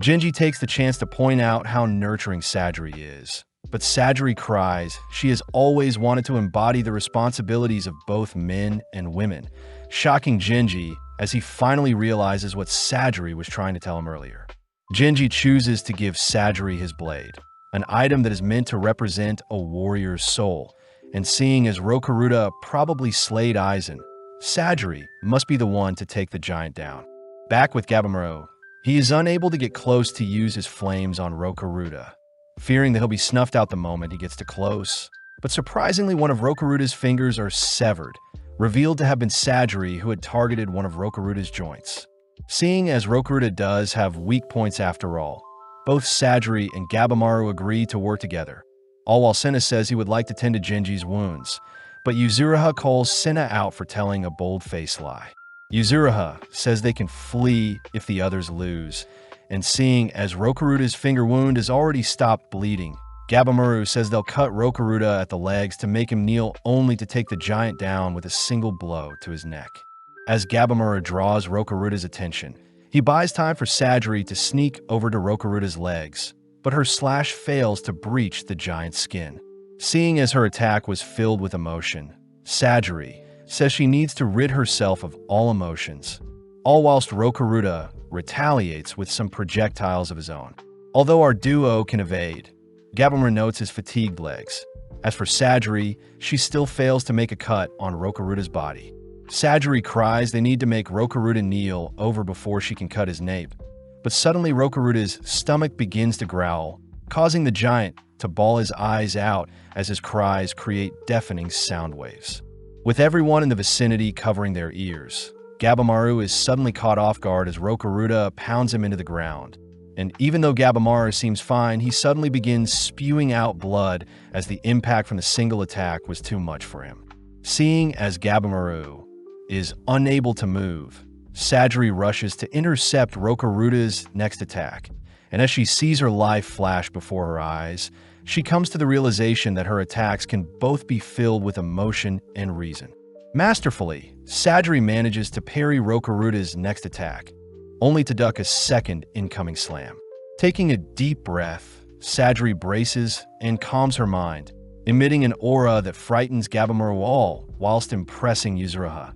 Genji takes the chance to point out how nurturing Sajiri is, but Sajiri cries she has always wanted to embody the responsibilities of both men and women, shocking Genji as he finally realizes what Sajiri was trying to tell him earlier. Genji chooses to give Sajiri his blade, an item that is meant to represent a warrior's soul, and seeing as Rokuruda probably slayed Aizen, Sajiri must be the one to take the giant down. Back with Gabamaru, he is unable to get close to use his flames on Rokuruda, fearing that he'll be snuffed out the moment he gets too close. But surprisingly, one of Rokuruda's fingers are severed, revealed to have been Sajiri who had targeted one of Rokuruda's joints. Seeing as Rokuruda does have weak points after all, both Sajiri and Gabamaru agree to work together, all while Senna says he would like to tend to Genji's wounds, but Yuzuriha calls Senna out for telling a bold-faced lie. Yuzuriha says they can flee if the others lose, and seeing as Rokuruda's finger wound has already stopped bleeding, Gabamaru says they'll cut Rokuruda at the legs to make him kneel only to take the giant down with a single blow to his neck. As Gabamaru draws Rokuruda's attention, he buys time for Sajiri to sneak over to Rokuruda's legs, but her slash fails to breach the giant's skin. Seeing as her attack was filled with emotion, Sajiri says she needs to rid herself of all emotions, all whilst Rokuruda retaliates with some projectiles of his own. Although our duo can evade, Gabamaru notes his fatigued legs. As for Sajiri, she still fails to make a cut on Rokuruda's body. Sajiri cries they need to make Rokuruda kneel over before she can cut his nape, but suddenly Rokuruda's stomach begins to growl, causing the giant to bawl his eyes out as his cries create deafening sound waves. With everyone in the vicinity covering their ears, Gabamaru is suddenly caught off guard as Rokuruda pounds him into the ground. And even though Gabamaru seems fine, he suddenly begins spewing out blood as the impact from the single attack was too much for him. Seeing as Gabamaru is unable to move, Sajiri rushes to intercept Rokuruda's next attack, and as she sees her life flash before her eyes, she comes to the realization that her attacks can both be filled with emotion and reason. Masterfully, Sajiri manages to parry Rokuruda's next attack, only to duck a second incoming slam. Taking a deep breath, Sajiri braces and calms her mind, emitting an aura that frightens Gabamaru all whilst impressing Yuzuriha,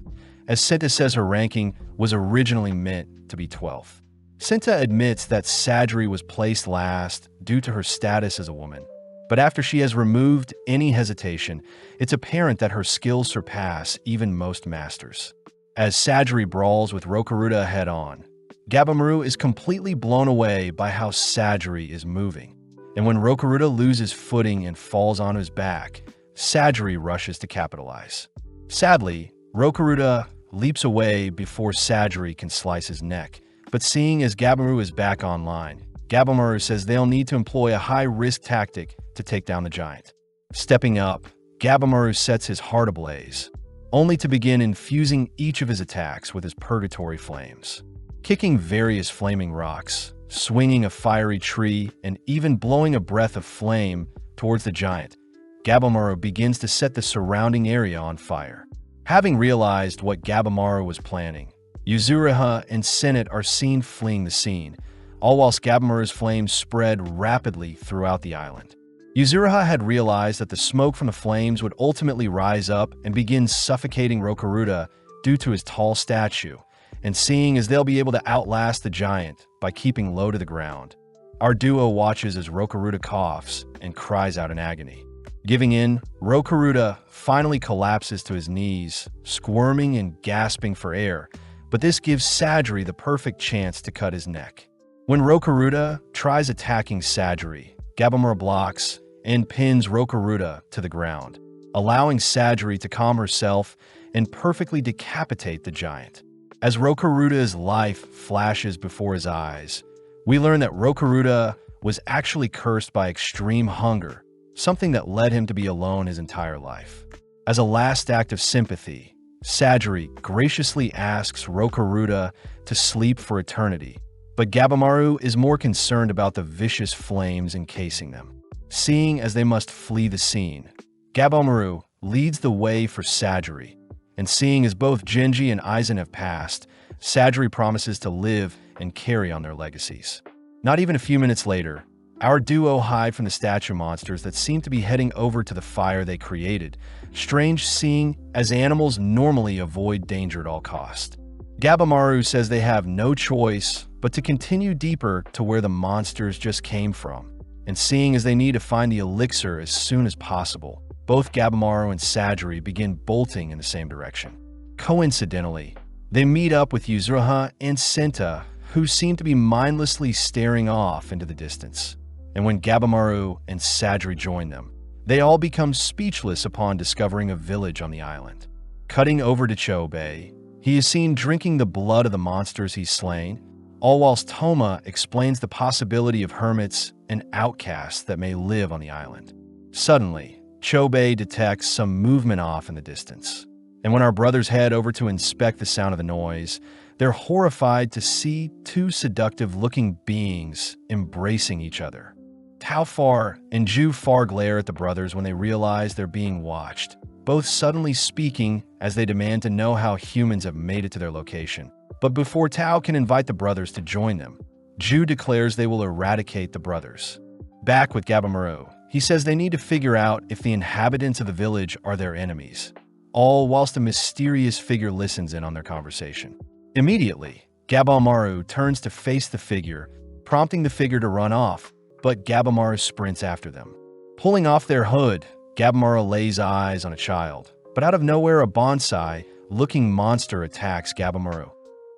as Senta says her ranking was originally meant to be 12th. Senta admits that Sajiri was placed last due to her status as a woman, but after she has removed any hesitation, it's apparent that her skills surpass even most masters. As Sajiri brawls with Rokuruda head-on, Gabamaru is completely blown away by how Sajiri is moving, and when Rokuruda loses footing and falls on his back, Sajiri rushes to capitalize. Sadly, Rokuruda leaps away before Sajiri can slice his neck, but seeing as Gabamaru is back online, Gabamaru says they'll need to employ a high-risk tactic to take down the giant. Stepping up, Gabamaru sets his heart ablaze, only to begin infusing each of his attacks with his purgatory flames. Kicking various flaming rocks, swinging a fiery tree, and even blowing a breath of flame towards the giant, Gabamaru begins to set the surrounding area on fire. Having realized what Gabamaru was planning, Yuzuriha and Senate are seen fleeing the scene, all whilst Gabamaru's flames spread rapidly throughout the island. Yuzuriha had realized that the smoke from the flames would ultimately rise up and begin suffocating Rokuruda due to his tall stature, and seeing as they'll be able to outlast the giant by keeping low to the ground, our duo watches as Rokuruda coughs and cries out in agony. Giving in, Rokuruda finally collapses to his knees, squirming and gasping for air, but this gives Sajiri the perfect chance to cut his neck. When Rokuruda tries attacking Sajiri, Gabamaru blocks and pins Rokuruda to the ground, allowing Sajiri to calm herself and perfectly decapitate the giant. As Rokuruda's life flashes before his eyes, we learn that Rokuruda was actually cursed by extreme hunger, something that led him to be alone his entire life. As a last act of sympathy, Sajiri graciously asks Rokuruda to sleep for eternity, but Gabimaru is more concerned about the vicious flames encasing them. Seeing as they must flee the scene, Gabimaru leads the way for Sajiri, and seeing as both Genji and Aizen have passed, Sajiri promises to live and carry on their legacies. Not even a few minutes later, our duo hide from the statue monsters that seem to be heading over to the fire they created, strange seeing as animals normally avoid danger at all costs. Gabimaru says they have no choice but to continue deeper to where the monsters just came from, and seeing as they need to find the elixir as soon as possible, both Gabimaru and Sajiri begin bolting in the same direction. Coincidentally, they meet up with Yuzuriha and Senta, who seem to be mindlessly staring off into the distance. And when Gabimaru and Sajiri join them, they all become speechless upon discovering a village on the island. Cutting over to Chobei, he is seen drinking the blood of the monsters he's slain, all whilst Toma explains the possibility of hermits and outcasts that may live on the island. Suddenly, Chobei detects some movement off in the distance, and when our brothers head over to inspect the sound of the noise, they're horrified to see two seductive-looking beings embracing each other. Taofar and Ju-Far glare at the brothers when they realize they're being watched, both suddenly speaking as they demand to know how humans have made it to their location. But before Tao can invite the brothers to join them, Ju declares they will eradicate the brothers. Back with Gabimaru, he says they need to figure out if the inhabitants of the village are their enemies, all whilst a mysterious figure listens in on their conversation. Immediately, Gabimaru turns to face the figure, prompting the figure to run off, but Gabimaru sprints after them. Pulling off their hood, Gabimaru lays eyes on a child, but out of nowhere a bonsai-looking monster attacks Gabimaru,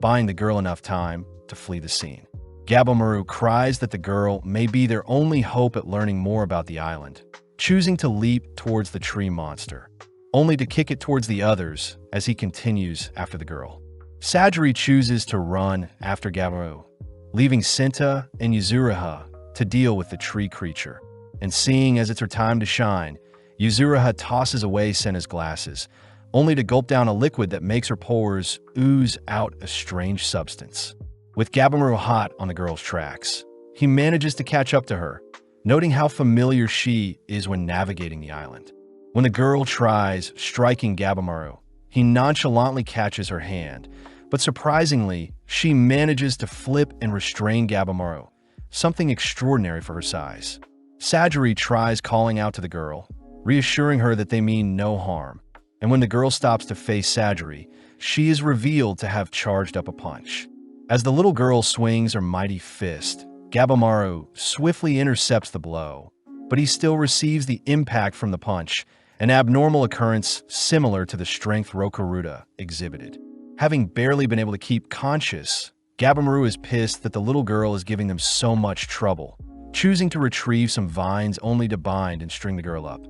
buying the girl enough time to flee the scene. Gabimaru cries that the girl may be their only hope at learning more about the island, choosing to leap towards the tree monster, only to kick it towards the others as he continues after the girl. Sajiri chooses to run after Gabimaru, leaving Senta and Yuzuriha to deal with the tree creature. And seeing as it's her time to shine, Yuzuriha tosses away Senta's glasses, only to gulp down a liquid that makes her pores ooze out a strange substance. With Gabimaru hot on the girl's tracks, he manages to catch up to her, noting how familiar she is when navigating the island. When the girl tries striking Gabimaru, he nonchalantly catches her hand, but surprisingly, she manages to flip and restrain Gabimaru, something extraordinary for her size. Sajiri tries calling out to the girl, reassuring her that they mean no harm, and when the girl stops to face Sajiri, she is revealed to have charged up a punch. As the little girl swings her mighty fist, Gabimaru swiftly intercepts the blow, but he still receives the impact from the punch, an abnormal occurrence similar to the strength Rokuruda exhibited. Having barely been able to keep conscious, Gabimaru is pissed that the little girl is giving them so much trouble, choosing to retrieve some vines only to bind and string the girl up.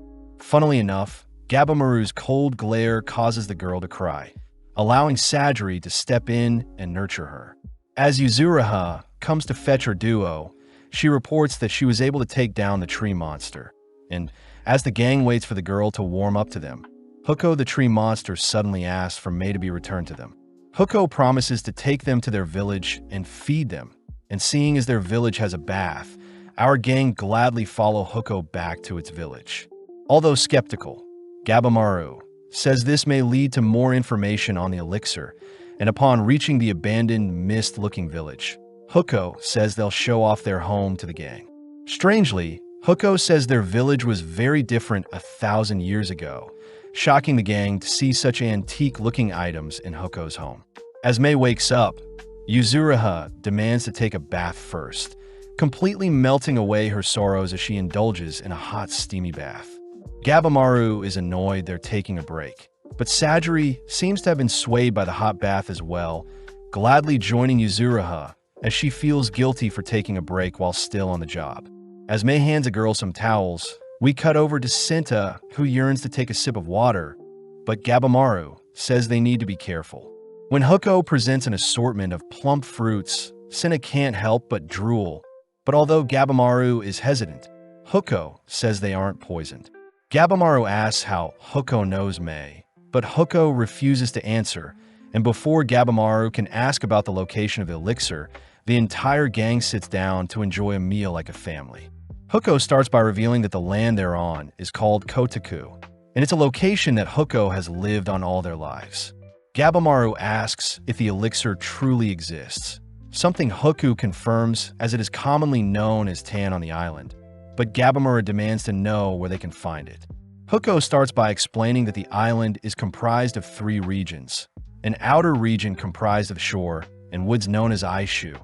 Funnily enough, Gabimaru's cold glare causes the girl to cry, allowing Sajiri to step in and nurture her. As Yuzuriha comes to fetch her duo, she reports that she was able to take down the tree monster, and as the gang waits for the girl to warm up to them, Huko the tree monster suddenly asks for Mei to be returned to them. Huko promises to take them to their village and feed them, and seeing as their village has a bath, our gang gladly follow Huko back to its village. Although skeptical, Gabimaru says this may lead to more information on the elixir, and upon reaching the abandoned, mist-looking village, Huko says they'll show off their home to the gang. Strangely, Huko says their village was very different 1,000 years ago, shocking the gang to see such antique-looking items in Huko's home. As Mei wakes up, Yuzuriha demands to take a bath first, completely melting away her sorrows as she indulges in a hot, steamy bath. Gabimaru is annoyed they're taking a break, but Sajiri seems to have been swayed by the hot bath as well, gladly joining Yuzuriha as she feels guilty for taking a break while still on the job. As Mei hands a girl some towels, we cut over to Senta, who yearns to take a sip of water, but Gabimaru says they need to be careful. When Huko presents an assortment of plump fruits, Senta can't help but drool, But although Gabimaru is hesitant, Huko says they aren't poisoned. Gabimaru asks how Huko knows Mei, but Huko refuses to answer, and before Gabimaru can ask about the location of Elixir, the entire gang sits down to enjoy a meal like a family. Huko starts by revealing that the land they're on is called Kotaku, and it's a location that Huko has lived on all their lives. Gabimaru asks if the elixir truly exists, something Huko confirms as it is commonly known as tan on the island, but Gabimaru demands to know where they can find it. Huko starts by explaining that the island is comprised of 3 regions, an outer region comprised of shore and woods known as Aishu,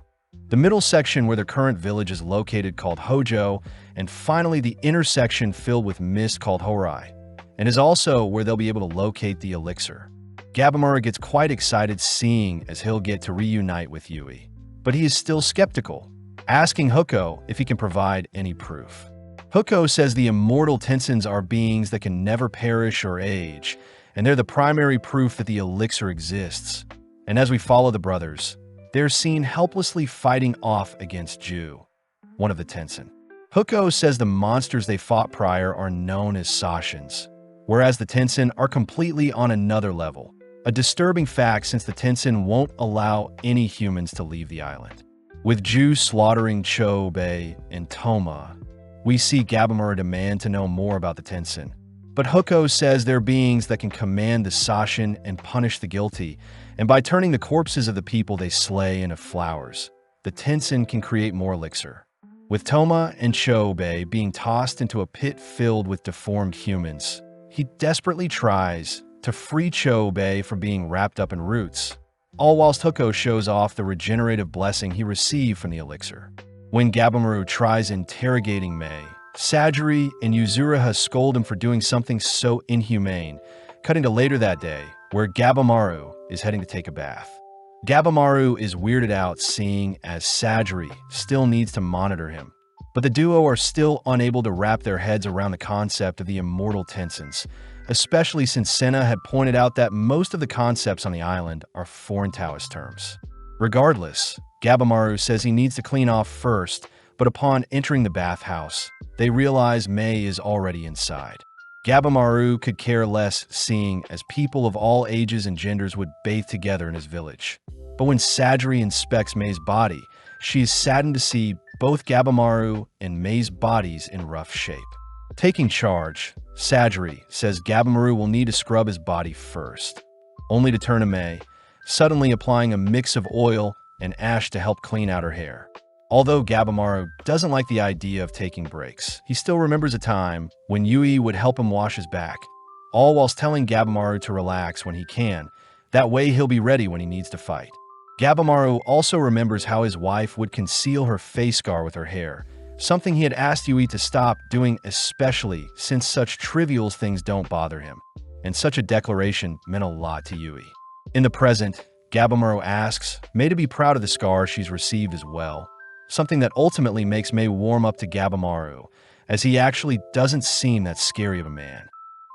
the middle section where their current village is located called Hojo, and finally the intersection filled with mist called Horai, and is also where they'll be able to locate the elixir. Gabimaru gets quite excited seeing as he'll get to reunite with Yui, but he is still skeptical, asking Huko if he can provide any proof. Huko says the immortal Tensins are beings that can never perish or age, and they're the primary proof that the elixir exists. And as we follow the brothers, they're seen helplessly fighting off against Ju, one of the Tensin. Huko says the monsters they fought prior are known as Sashins, whereas the Tensin are completely on another level, a disturbing fact since the Tensin won't allow any humans to leave the island. With Ju slaughtering Chobe and Toma, we see Gabimaru demand to know more about the Tensin, but Huko says they're beings that can command the Sashin and punish the guilty, and by turning the corpses of the people they slay into flowers, the Tensin can create more elixir. With Toma and Chobe being tossed into a pit filled with deformed humans, he desperately tries to free Chobe from being wrapped up in roots, all whilst Huko shows off the regenerative blessing he received from the elixir. When Gabimaru tries interrogating Mei, Sajiri and Yuzuriha scold him for doing something so inhumane, cutting to later that day, where Gabimaru is heading to take a bath. Gabimaru is weirded out seeing as Sajiri still needs to monitor him, but the duo are still unable to wrap their heads around the concept of the immortal Tensins, especially since Senna had pointed out that most of the concepts on the island are foreign Taoist terms. Regardless, Gabimaru says he needs to clean off first, but upon entering the bathhouse, they realize Mei is already inside. Gabimaru could care less seeing as people of all ages and genders would bathe together in his village. But when Sajiri inspects Mei's body, she is saddened to see both Gabimaru and Mei's bodies in rough shape. Taking charge, Sajiri says Gabimaru will need to scrub his body first, only to turn to Mei, suddenly applying a mix of oil and ash to help clean out her hair. Although Gabimaru doesn't like the idea of taking breaks, he still remembers a time when Yui would help him wash his back, all whilst telling Gabimaru to relax when he can, that way he'll be ready when he needs to fight. Gabimaru also remembers how his wife would conceal her face scar with her hair, something he had asked Yui to stop doing, especially since such trivial things don't bother him, and such a declaration meant a lot to Yui. In the present, Gabimaru asks Mei to be proud of the scar she's received as well, something that ultimately makes Mei warm up to Gabimaru, as he actually doesn't seem that scary of a man.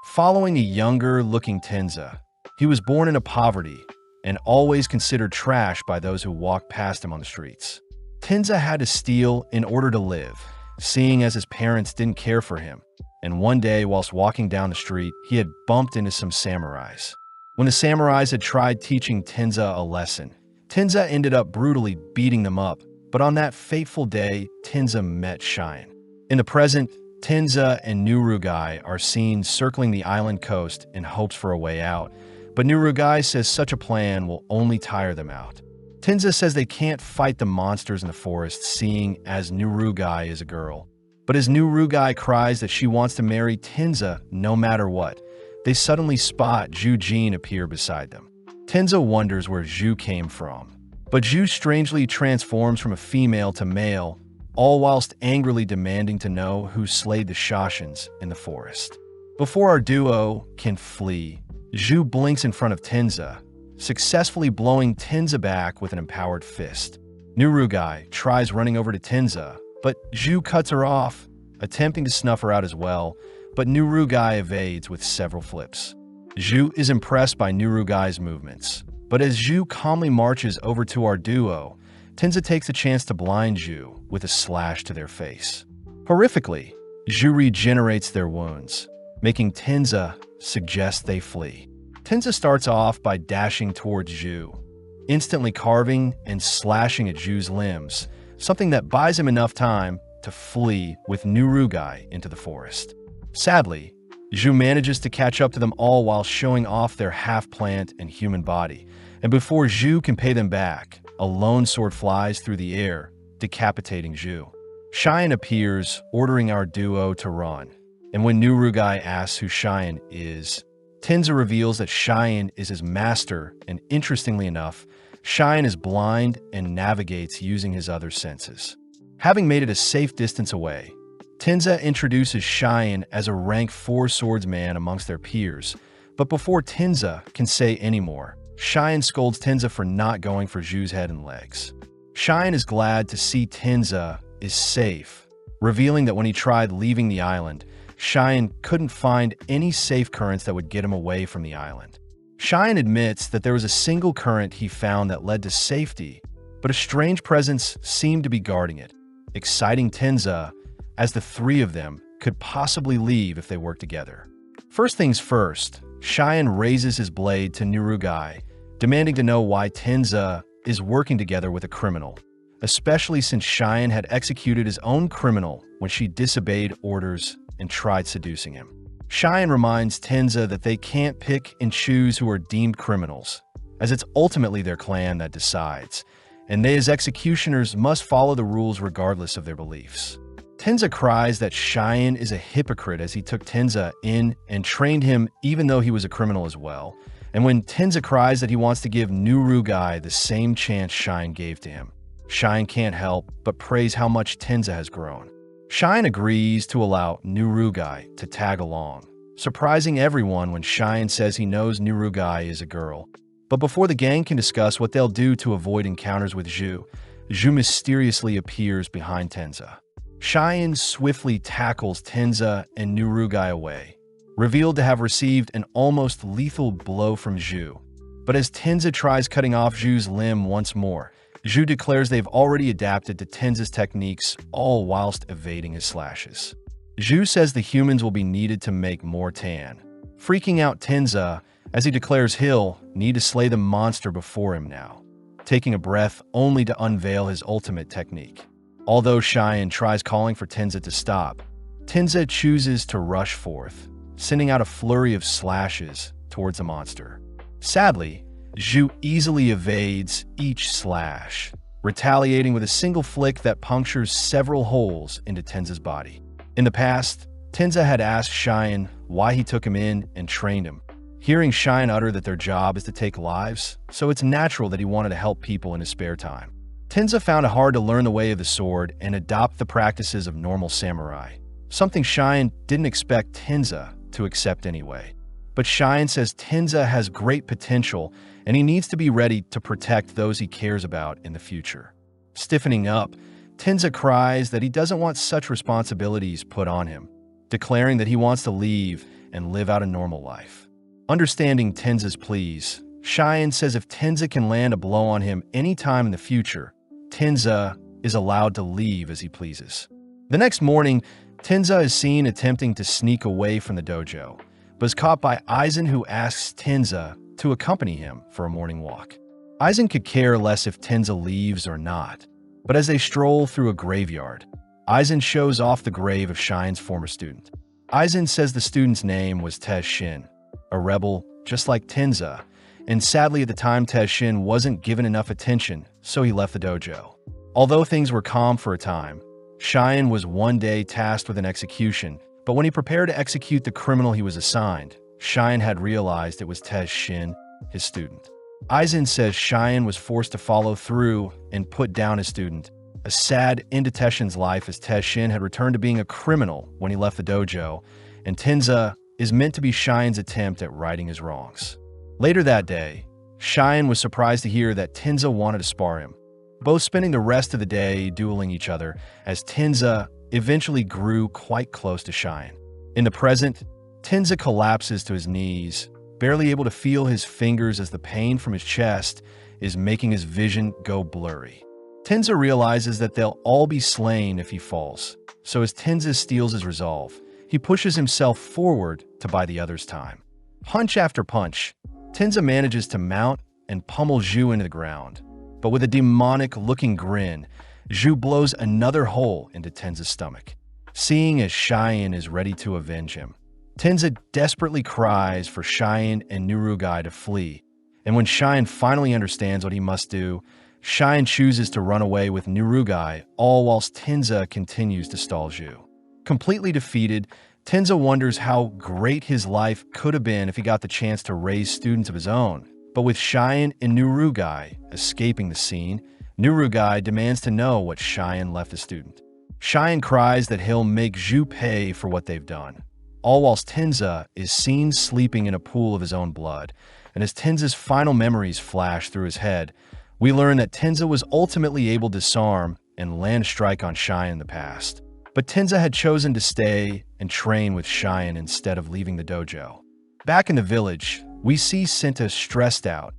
Following a younger-looking Tenza, he was born into poverty and always considered trash by those who walked past him on the streets. Tenza had to steal in order to live, seeing as his parents didn't care for him, and one day whilst walking down the street, he had bumped into some samurais. When the samurais had tried teaching Tenza a lesson, Tenza ended up brutally beating them up, but on that fateful day, Tenza met Shine. In the present, Tenza and Nurugai are seen circling the island coast in hopes for a way out, but Nurugai says such a plan will only tire them out. Tenza says they can't fight the monsters in the forest seeing as Nurugai is a girl, but as Nurugai cries that she wants to marry Tenza no matter what, they suddenly spot Ju-jin appear beside them. Tenza wonders where Ju came from, but Ju strangely transforms from a female to male, all whilst angrily demanding to know who slayed the Shashins in the forest. Before our duo can flee, Ju blinks in front of Tenza, successfully blowing Tenza back with an empowered fist. Nurugai tries running over to Tenza, but Ju cuts her off, attempting to snuff her out as well, but Nurugai evades with several flips. Ju is impressed by Nurugai's movements, but as Ju calmly marches over to our duo, Tenza takes a chance to blind Zhu with a slash to their face. Horrifically, Zhu regenerates their wounds, making Tenza suggest they flee. Tenza starts off by dashing towards Zhu, instantly carving and slashing at Zhu's limbs, something that buys him enough time to flee with Nurugai into the forest. Sadly, Zhu manages to catch up to them all while showing off their half-plant and human body, and before Zhu can pay them back, a lone sword flies through the air, decapitating Zhu. Cheyenne appears, ordering our duo to run, and when Nurugai asks who Cheyenne is, Tenza reveals that Cheyenne is his master, and interestingly enough, Cheyenne is blind and navigates using his other senses. Having made it a safe distance away, Tenza introduces Cheyenne as a rank 4 swordsman amongst their peers, but before Tenza can say any more, Cheyenne scolds Tenza for not going for Zhu's head and legs. Cheyenne is glad to see Tenza is safe, revealing that when he tried leaving the island, Cheyenne couldn't find any safe currents that would get him away from the island. Cheyenne admits that there was a single current he found that led to safety, but a strange presence seemed to be guarding it, exciting Tenza as the three of them could possibly leave if they worked together. First things first, Cheyenne raises his blade to Nurugai, demanding to know why Tenza is working together with a criminal, especially since Cheyenne had executed his own criminal when she disobeyed orders and tried seducing him. Cheyenne reminds Tenza that they can't pick and choose who are deemed criminals, as it's ultimately their clan that decides, and they as executioners must follow the rules regardless of their beliefs. Tenza cries that Cheyenne is a hypocrite as he took Tenza in and trained him even though he was a criminal as well, and when Tenza cries that he wants to give Nurugai the same chance Cheyenne gave to him, Cheyenne can't help but praise how much Tenza has grown. Cheyenne agrees to allow Nurugai to tag along, surprising everyone when Cheyenne says he knows Nurugai is a girl. But before the gang can discuss what they'll do to avoid encounters with Zhu, Zhu mysteriously appears behind Tenza. Cheyenne swiftly tackles Tenza and Nurugai away, revealed to have received an almost lethal blow from Zhu. But as Tenza tries cutting off Zhu's limb once more, Zhu declares they've already adapted to Tenza's techniques, all whilst evading his slashes. Zhu says the humans will be needed to make more tan, freaking out Tenza as he declares he'll need to slay the monster before him now, taking a breath only to unveil his ultimate technique. Although Cheyenne tries calling for Tenza to stop, Tenza chooses to rush forth, sending out a flurry of slashes towards the monster. Sadly, Zhu easily evades each slash, retaliating with a single flick that punctures several holes into Tenza's body. In the past, Tenza had asked Cheyenne why he took him in and trained him, hearing Cheyenne utter that their job is to take lives, so it's natural that he wanted to help people in his spare time. Tenza found it hard to learn the way of the sword and adopt the practices of normal samurai, something Cheyenne didn't expect Tenza to accept anyway. But Cheyenne says Tenza has great potential and he needs to be ready to protect those he cares about in the future. Stiffening up, Tenza cries that he doesn't want such responsibilities put on him, declaring that he wants to leave and live out a normal life. Understanding Tenza's pleas, Cheyenne says if Tenza can land a blow on him any time in the future, Tenza is allowed to leave as he pleases. The next morning, Tenza is seen attempting to sneak away from the dojo, but is caught by Aizen, who asks Tenza to accompany him for a morning walk. Aizen could care less if Tenza leaves or not, but as they stroll through a graveyard, Aizen shows off the grave of Cheyenne's former student. Aizen says the student's name was Tez Shin, a rebel just like Tenza, and sadly at the time Tez Shin wasn't given enough attention, so he left the dojo. Although things were calm for a time, Cheyenne was one day tasked with an execution, but when he prepared to execute the criminal he was assigned, Cheyenne had realized it was Tez Shin, his student. Aizen says Cheyenne was forced to follow through and put down his student, a sad end to Teshin's life as Tez Shin had returned to being a criminal when he left the dojo, and Tenza is meant to be Cheyenne's attempt at righting his wrongs. Later that day, Cheyenne was surprised to hear that Tenza wanted to spar him, both spending the rest of the day dueling each other as Tenza eventually grew quite close to Cheyenne. In the present, Tenza collapses to his knees, barely able to feel his fingers as the pain from his chest is making his vision go blurry. Tenza realizes that they'll all be slain if he falls, so as Tenza steals his resolve, he pushes himself forward to buy the others time. Punch after punch, Tenza manages to mount and pummel Zhu into the ground, but with a demonic-looking grin, Zhu blows another hole into Tenza's stomach. Seeing as Cheyenne is ready to avenge him, Tenza desperately cries for Cheyenne and Nurugai to flee, and when Cheyenne finally understands what he must do, Cheyenne chooses to run away with Nurugai, all whilst Tenza continues to stall Zhu. Completely defeated, Tenza wonders how great his life could have been if he got the chance to raise students of his own. But with Cheyenne and Nurugai escaping the scene, Nurugai demands to know what Cheyenne left the student. Cheyenne cries that he'll make Zhu pay for what they've done, all whilst Tenza is seen sleeping in a pool of his own blood, and as Tenza's final memories flash through his head, we learn that Tenza was ultimately able to disarm and land a strike on Cheyenne in the past. But Tenza had chosen to stay and train with Cheyenne instead of leaving the dojo. Back in the village, we see Senta stressed out,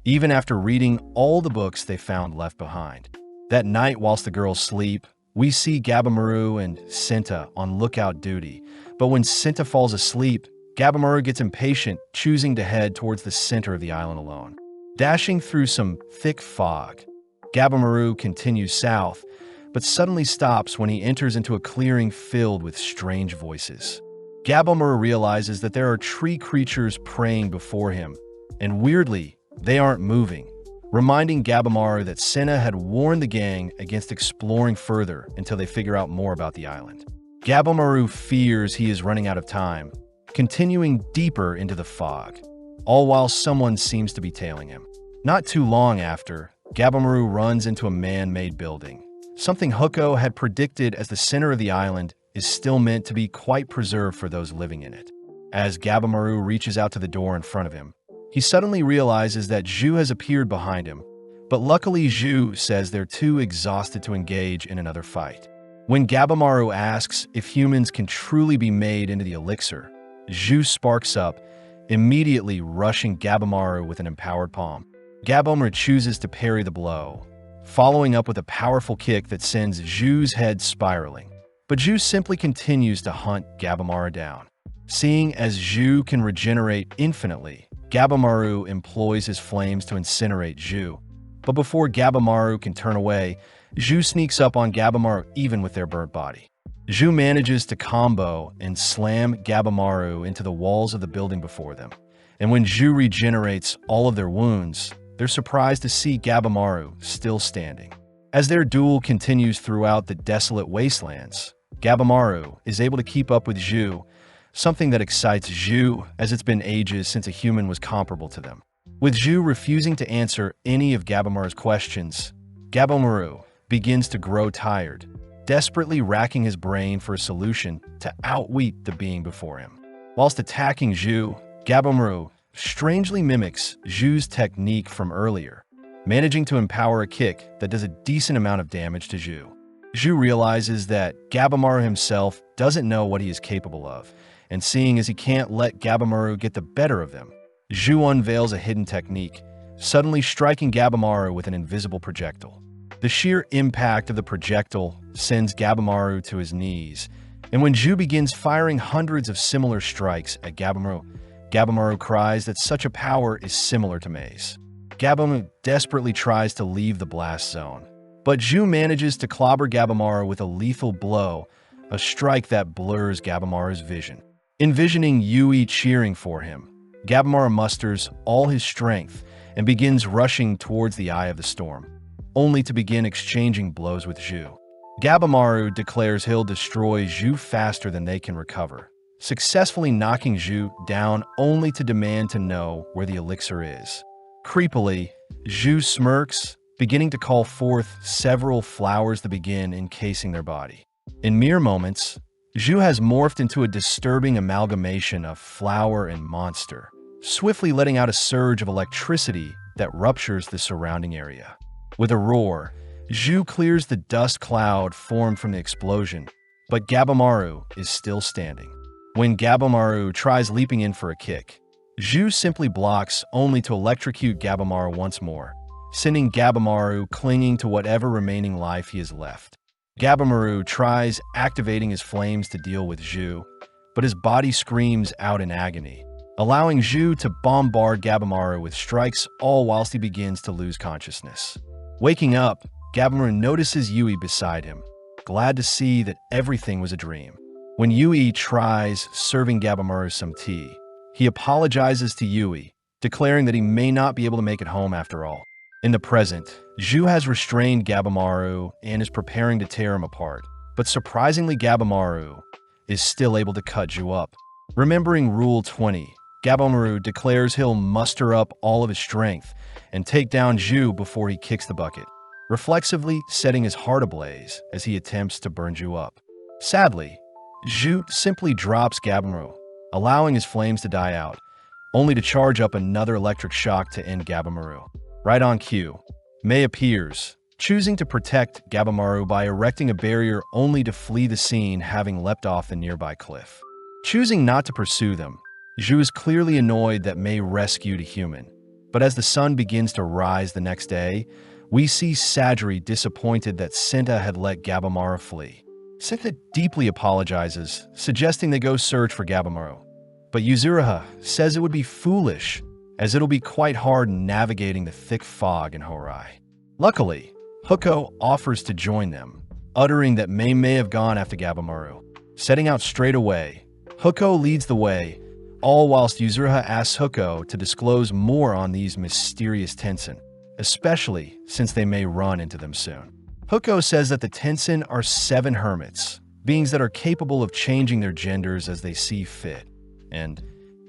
even after reading all the books they found left behind. That night, whilst the girls sleep, we see Gabimaru and Senta on lookout duty, but when Senta falls asleep, Gabimaru gets impatient, choosing to head towards the center of the island alone. Dashing through some thick fog, Gabimaru continues south, but suddenly stops when he enters into a clearing filled with strange voices. Gabimaru realizes that there are tree creatures praying before him, and weirdly, they aren't moving, reminding Gabimaru that Senna had warned the gang against exploring further until they figure out more about the island. Gabimaru fears he is running out of time, continuing deeper into the fog, all while someone seems to be tailing him. Not too long after, Gabimaru runs into a man-made building, something Huko had predicted as the center of the island is still meant to be quite preserved for those living in it. As Gabimaru reaches out to the door in front of him, he suddenly realizes that Zhu has appeared behind him, but luckily Zhu says they're too exhausted to engage in another fight. When Gabimaru asks if humans can truly be made into the elixir, Zhu sparks up, immediately rushing Gabimaru with an empowered palm. Gabimaru chooses to parry the blow, following up with a powerful kick that sends Zhu's head spiraling. But Zhu simply continues to hunt Gabimaru down. Seeing as Zhu can regenerate infinitely, Gabimaru employs his flames to incinerate Zhu. But before Gabimaru can turn away, Zhu sneaks up on Gabimaru even with their burnt body. Zhu manages to combo and slam Gabimaru into the walls of the building before them. And when Zhu regenerates all of their wounds, they're surprised to see Gabimaru still standing. As their duel continues throughout the desolate wastelands, Gabimaru is able to keep up with Zhu, something that excites Zhu as it's been ages since a human was comparable to them. With Zhu refusing to answer any of Gabimaru's questions, Gabimaru begins to grow tired, desperately racking his brain for a solution to outwit the being before him. Whilst attacking Zhu, Gabimaru strangely mimics Zhu's technique from earlier, managing to empower a kick that does a decent amount of damage to Zhu. Zhu realizes that Gabimaru himself doesn't know what he is capable of, and seeing as he can't let Gabimaru get the better of him, Zhu unveils a hidden technique, suddenly striking Gabimaru with an invisible projectile. The sheer impact of the projectile sends Gabimaru to his knees, and when Zhu begins firing hundreds of similar strikes at Gabimaru, Gabimaru cries that such a power is similar to Maze. Gabimaru desperately tries to leave the blast zone, but Zhu manages to clobber Gabimaru with a lethal blow, a strike that blurs Gabimaru's vision. Envisioning Yui cheering for him, Gabimaru musters all his strength and begins rushing towards the eye of the storm, only to begin exchanging blows with Zhu. Gabimaru declares he'll destroy Zhu faster than they can recover, successfully knocking Zhu down only to demand to know where the elixir is. Creepily, Zhu smirks, beginning to call forth several flowers to begin encasing their body. In mere moments, Zhu has morphed into a disturbing amalgamation of flower and monster, swiftly letting out a surge of electricity that ruptures the surrounding area. With a roar, Zhu clears the dust cloud formed from the explosion, but Gabimaru is still standing. When Gabimaru tries leaping in for a kick, Zhu simply blocks only to electrocute Gabimaru once more, sending Gabimaru clinging to whatever remaining life he has left. Gabimaru tries activating his flames to deal with Zhu, but his body screams out in agony, allowing Zhu to bombard Gabimaru with strikes all whilst he begins to lose consciousness. Waking up, Gabimaru notices Yui beside him, glad to see that everything was a dream. When Yui tries serving Gabimaru some tea, he apologizes to Yui, declaring that he may not be able to make it home after all. In the present, Zhu has restrained Gabimaru and is preparing to tear him apart, but surprisingly Gabimaru is still able to cut Zhu up. Remembering Rule 20, Gabimaru declares he'll muster up all of his strength and take down Zhu before he kicks the bucket, reflexively setting his heart ablaze as he attempts to burn Zhu up. Sadly, Zhu simply drops Gabimaru, allowing his flames to die out, only to charge up another electric shock to end Gabimaru. Right on cue, Mei appears, choosing to protect Gabimaru by erecting a barrier only to flee the scene, having leapt off the nearby cliff. Choosing not to pursue them, Zhu is clearly annoyed that Mei rescued a human. But as the sun begins to rise the next day, we see Sajiri disappointed that Senta had let Gabimaru flee. Senta deeply apologizes, suggesting they go search for Gabimaru. But Yuzuriha says it would be foolish, as it'll be quite hard navigating the thick fog in Horai. Luckily, Huko offers to join them, uttering that Mei may have gone after Gabimaru. Setting out straight away, Huko leads the way, all whilst Yuzuriha asks Huko to disclose more on these mysterious Tensen, especially since they may run into them soon. Huko says that the Tensen are 7 hermits, beings that are capable of changing their genders as they see fit. And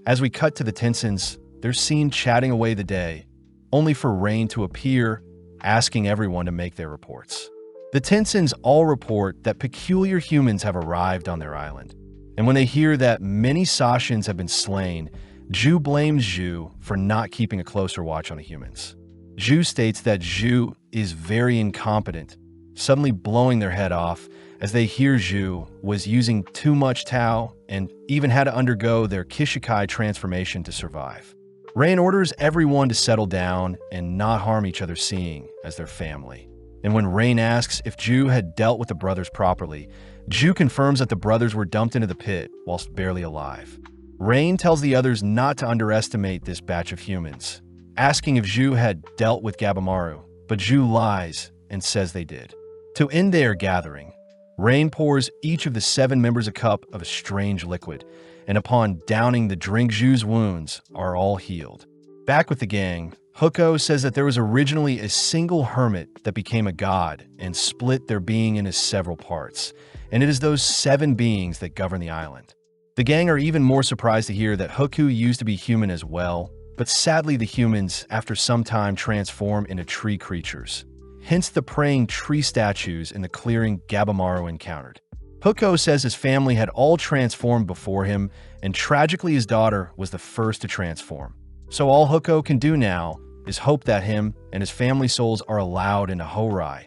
as we cut to the Tensens, they're seen chatting away the day, only for Rain to appear, asking everyone to make their reports. The Tensens all report that peculiar humans have arrived on their island, and when they hear that many Sashins have been slain, Zhu blames Zhu for not keeping a closer watch on the humans. Zhu states that Zhu is very incompetent, suddenly blowing their head off as they hear Zhu was using too much Tao and even had to undergo their Kishikai transformation to survive. Rain orders everyone to settle down and not harm each other, seeing as their family. And when Rain asks if Zhu had dealt with the brothers properly, Zhu confirms that the brothers were dumped into the pit whilst barely alive. Rain tells the others not to underestimate this batch of humans, asking if Zhu had dealt with Gabimaru, but Zhu lies and says they did. To end their gathering, Rain pours each of the 7 members a cup of a strange liquid, and upon downing the drink, Zhu's wounds are all healed. Back with the gang, Huko says that there was originally a single hermit that became a god and split their being into several parts, and it is those 7 beings that govern the island. The gang are even more surprised to hear that Huko used to be human as well, but sadly the humans, after some time, transform into tree creatures. Hence the praying tree statues in the clearing Gabimaru encountered. Huko says his family had all transformed before him, and tragically his daughter was the first to transform. So all Huko can do now is hope that him and his family souls are allowed into Horai,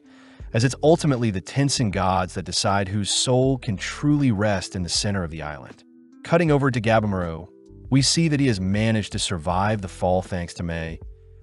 as it's ultimately the Tensen gods that decide whose soul can truly rest in the center of the island. Cutting over to Gabimaru, we see that he has managed to survive the fall thanks to Mei,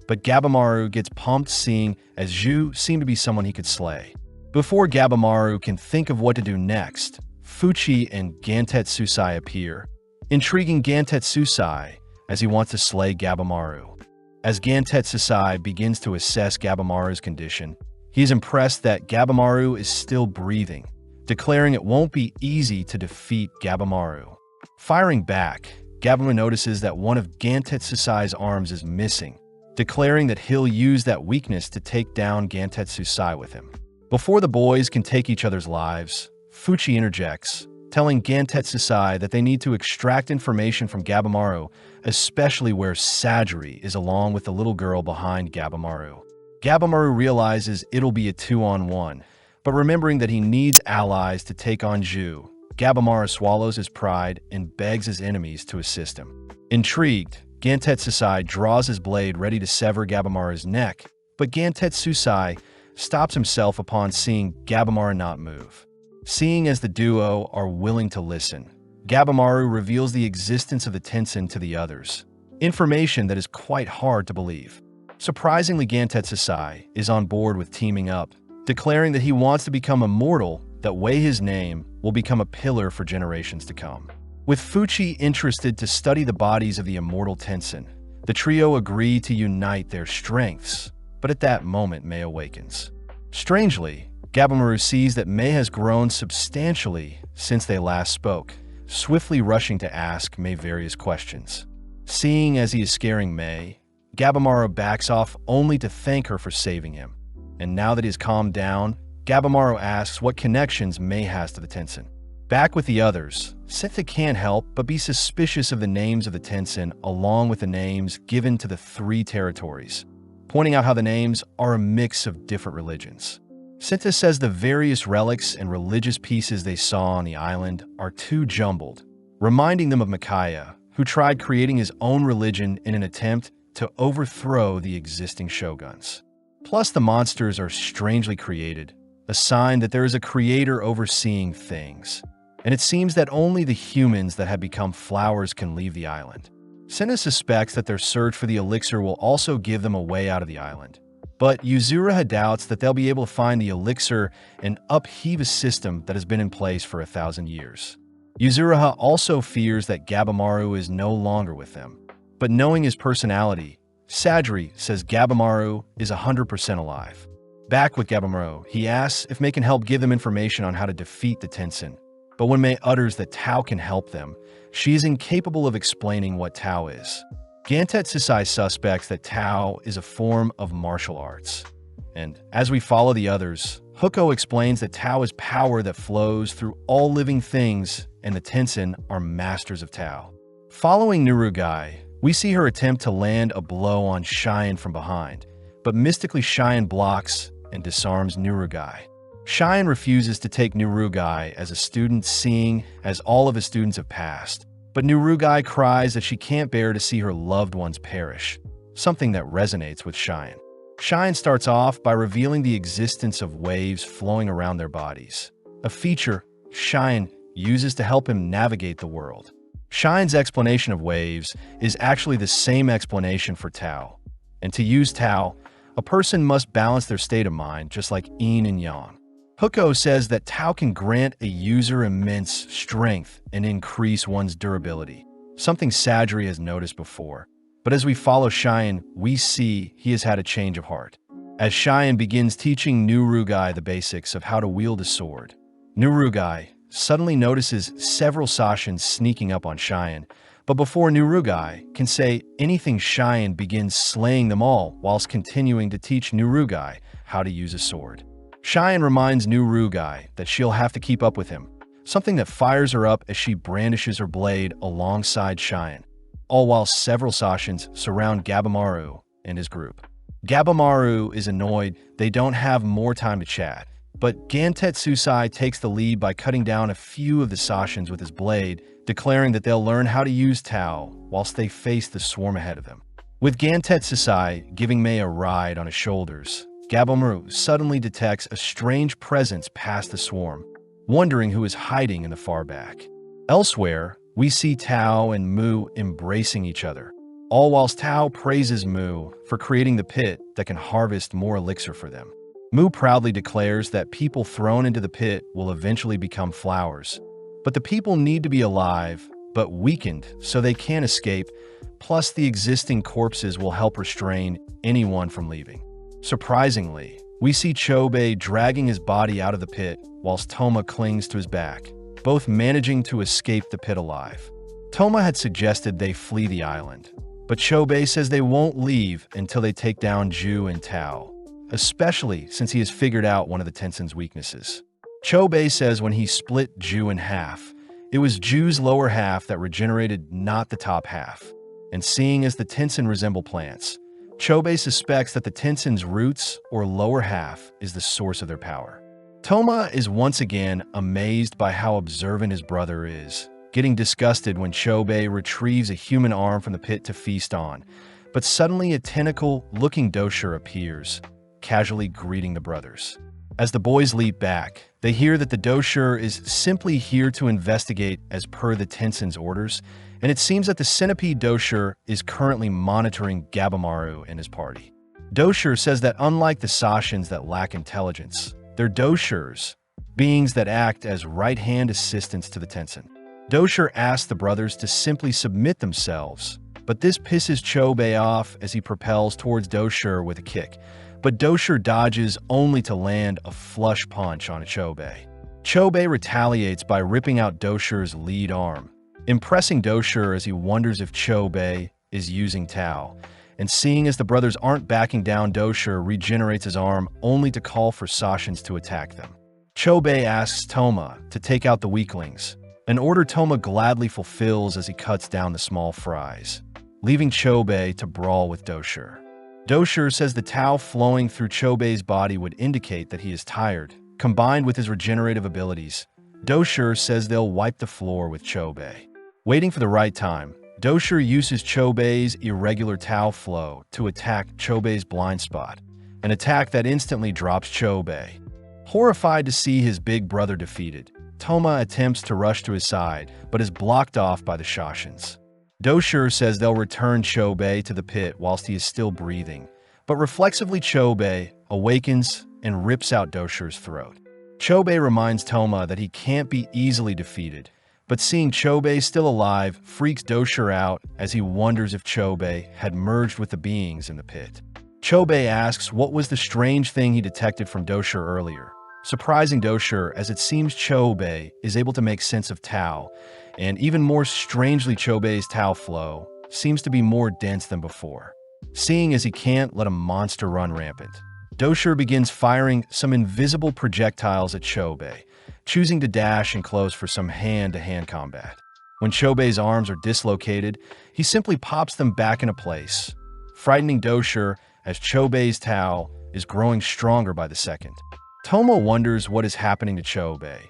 but Gabimaru gets pumped seeing as Zhu seemed to be someone he could slay. Before Gabimaru can think of what to do next, Fuchi and Gantetsusai appear, intriguing Gantetsusai as he wants to slay Gabimaru. As Gantetsusai begins to assess Gabimaru's condition, he is impressed that Gabimaru is still breathing, declaring it won't be easy to defeat Gabimaru. Firing back, Gabimaru notices that one of Gantetsusai's arms is missing, declaring that he'll use that weakness to take down Gantetsusai with him. Before the boys can take each other's lives, Fuchi interjects, telling Gantetsusai that they need to extract information from Gabimaru, especially where Sajiri is along with the little girl behind Gabimaru. Gabimaru realizes it'll be a 2-on-1, but remembering that he needs allies to take on Zhu, Gabimaru swallows his pride and begs his enemies to assist him. Intrigued, Gantetsusai draws his blade ready to sever Gabimaru's neck, but Gantetsusai stops himself upon seeing Gabimaru not move. Seeing as the duo are willing to listen, Gabimaru reveals the existence of the Tensen to the others, information that is quite hard to believe. Surprisingly, Gantetsusai is on board with teaming up, declaring that he wants to become immortal, that way his name will become a pillar for generations to come. With Fuchi interested to study the bodies of the immortal Tenshin, the trio agree to unite their strengths, but at that moment Mei awakens. Strangely, Gabimaru sees that Mei has grown substantially since they last spoke, swiftly rushing to ask Mei various questions. Seeing as he is scaring Mei, Gabimaru backs off only to thank her for saving him. And now that he's calmed down, Gabimaru asks what connections Mei has to the Tenshin. Back with the others, Sentha can't help but be suspicious of the names of the Tenshin along with the names given to the 3 territories, pointing out how the names are a mix of different religions. Sentha says the various relics and religious pieces they saw on the island are too jumbled, reminding them of Mikaya, who tried creating his own religion in an attempt to overthrow the existing shoguns. Plus, the monsters are strangely created, a sign that there is a creator overseeing things. And it seems that only the humans that have become flowers can leave the island. Senna suspects that their search for the elixir will also give them a way out of the island. But Yuzuriha doubts that they'll be able to find the elixir and upheave a system that has been in place for 1,000 years. Yuzuriha also fears that Gabimaru is no longer with them. But knowing his personality, Sadri says Gabimaru is 100% alive. Back with Gabimaru, he asks if Mei can help give them information on how to defeat the Tenshin. But when Mei utters that Tao can help them, she is incapable of explaining what Tao is. Gantetsusai suspects that Tao is a form of martial arts. And as we follow the others, Huko explains that Tao is power that flows through all living things, and the Tenshin are masters of Tao. Following Nurugai, we see her attempt to land a blow on Cheyenne from behind, but mystically Cheyenne blocks and disarms Nurugai. Cheyenne refuses to take Nurugai as a student, seeing as all of his students have passed. But Nurugai cries that she can't bear to see her loved ones perish, something that resonates with Cheyenne. Cheyenne starts off by revealing the existence of waves flowing around their bodies, a feature Cheyenne uses to help him navigate the world. Cheyenne's explanation of waves is actually the same explanation for Tao. And to use Tao, a person must balance their state of mind just like yin and yang. Huko says that Tao can grant a user immense strength and increase one's durability, something Sadri has noticed before. But as we follow Cheyenne, we see he has had a change of heart. As Cheyenne begins teaching Nurugai the basics of how to wield a sword, Nurugai suddenly notices several Sashins sneaking up on Cheyenne, but before Nurugai can say anything, Cheyenne begins slaying them all whilst continuing to teach Nurugai how to use a sword. Cheyenne reminds Nurugai that she'll have to keep up with him, something that fires her up as she brandishes her blade alongside Cheyenne, all while several Sashins surround Gabimaru and his group. Gabimaru is annoyed they don't have more time to chat, but Gantetsusai takes the lead by cutting down a few of the Sashins with his blade, declaring that they'll learn how to use Tao whilst they face the swarm ahead of them. With Gantetsusai giving Mei a ride on his shoulders, Gabimaru suddenly detects a strange presence past the swarm, wondering who is hiding in the far back. Elsewhere, we see Tao and Mu embracing each other, all whilst Tao praises Mu for creating the pit that can harvest more elixir for them. Mu proudly declares that people thrown into the pit will eventually become flowers, but the people need to be alive but weakened so they can't escape, plus the existing corpses will help restrain anyone from leaving. Surprisingly, we see Chobei dragging his body out of the pit whilst Toma clings to his back, both managing to escape the pit alive. Toma had suggested they flee the island, but Chobei says they won't leave until they take down Ju and Tao, especially since he has figured out one of the Tenshin's weaknesses. Chobei says when he split Ju in half, it was Ju's lower half that regenerated, not the top half. And seeing as the Tenshin resemble plants, Chobei suspects that the Tenshin's roots or lower half is the source of their power. Toma is once again amazed by how observant his brother is, getting disgusted when Chobei retrieves a human arm from the pit to feast on, but suddenly a tentacle-looking dosher appears, casually greeting the brothers. As the boys leap back, they hear that the dosher is simply here to investigate as per the Tenshin's orders, and it seems that the centipede dosher is currently monitoring Gabimaru and his party. Doshir says that unlike the Sashins that lack intelligence, they're Doshirs, beings that act as right-hand assistants to the Tenshin. Doshir asks the brothers to simply submit themselves, but this pisses Chobei off as he propels towards Doshir with a kick, but Doshir dodges only to land a flush punch on Chobei. Chobei retaliates by ripping out Doshir's lead arm, impressing Doshir as he wonders if Chobei is using Tao, and seeing as the brothers aren't backing down, Doshir regenerates his arm only to call for Sashins to attack them. Chobei asks Toma to take out the weaklings, an order Toma gladly fulfills as he cuts down the small fries, leaving Chobei to brawl with Doshir. Doshir says the Tao flowing through Chobei's body would indicate that he is tired. Combined with his regenerative abilities, Doshir says they'll wipe the floor with Chobei. Waiting for the right time, Doshir uses Chobei's irregular Tao flow to attack Chobei's blind spot, an attack that instantly drops Chobei. Horrified to see his big brother defeated, Toma attempts to rush to his side, but is blocked off by the Sashins. Doshir says they'll return Chobei to the pit whilst he is still breathing, but reflexively Chobei awakens and rips out Doshir's throat. Chobei reminds Toma that he can't be easily defeated, but seeing Chobei still alive freaks Doshir out as he wonders if Chobei had merged with the beings in the pit. Chobei asks what was the strange thing he detected from Doshir earlier, surprising Doshir as it seems Chobei is able to make sense of Tao, and even more strangely Chobei's Tao flow seems to be more dense than before. Seeing as he can't let a monster run rampant, Doshir begins firing some invisible projectiles at Chobei, choosing to dash and close for some hand-to-hand combat. When Chobei's arms are dislocated, he simply pops them back into place, frightening Doshir as Chobei's Tao is growing stronger by the second. Toma wonders what is happening to Chobei,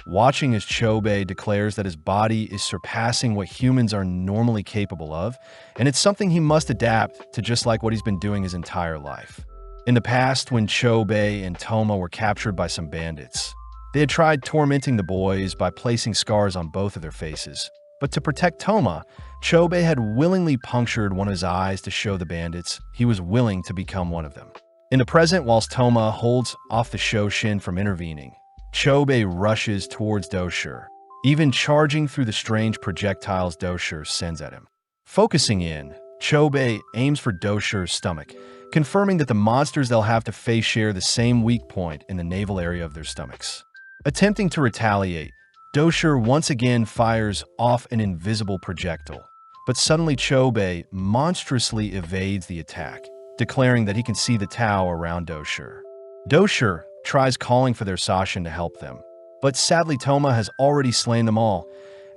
watching as Chobei declares that his body is surpassing what humans are normally capable of, and it's something he must adapt to, just like what he's been doing his entire life. In the past, when Chobei and Toma were captured by some bandits, they had tried tormenting the boys by placing scars on both of their faces. But to protect Toma, Chobei had willingly punctured one of his eyes to show the bandits he was willing to become one of them. In the present, whilst Toma holds off the Shoshin from intervening, Chobei rushes towards Doshir, even charging through the strange projectiles Doshir sends at him. Focusing in, Chobei aims for Doshir's stomach, confirming that the monsters they'll have to face share the same weak point in the navel area of their stomachs. Attempting to retaliate, Doshir once again fires off an invisible projectile, but suddenly Chobei monstrously evades the attack, declaring that he can see the Tao around Doshir. Doshir tries calling for their Sashin to help them, but sadly Toma has already slain them all,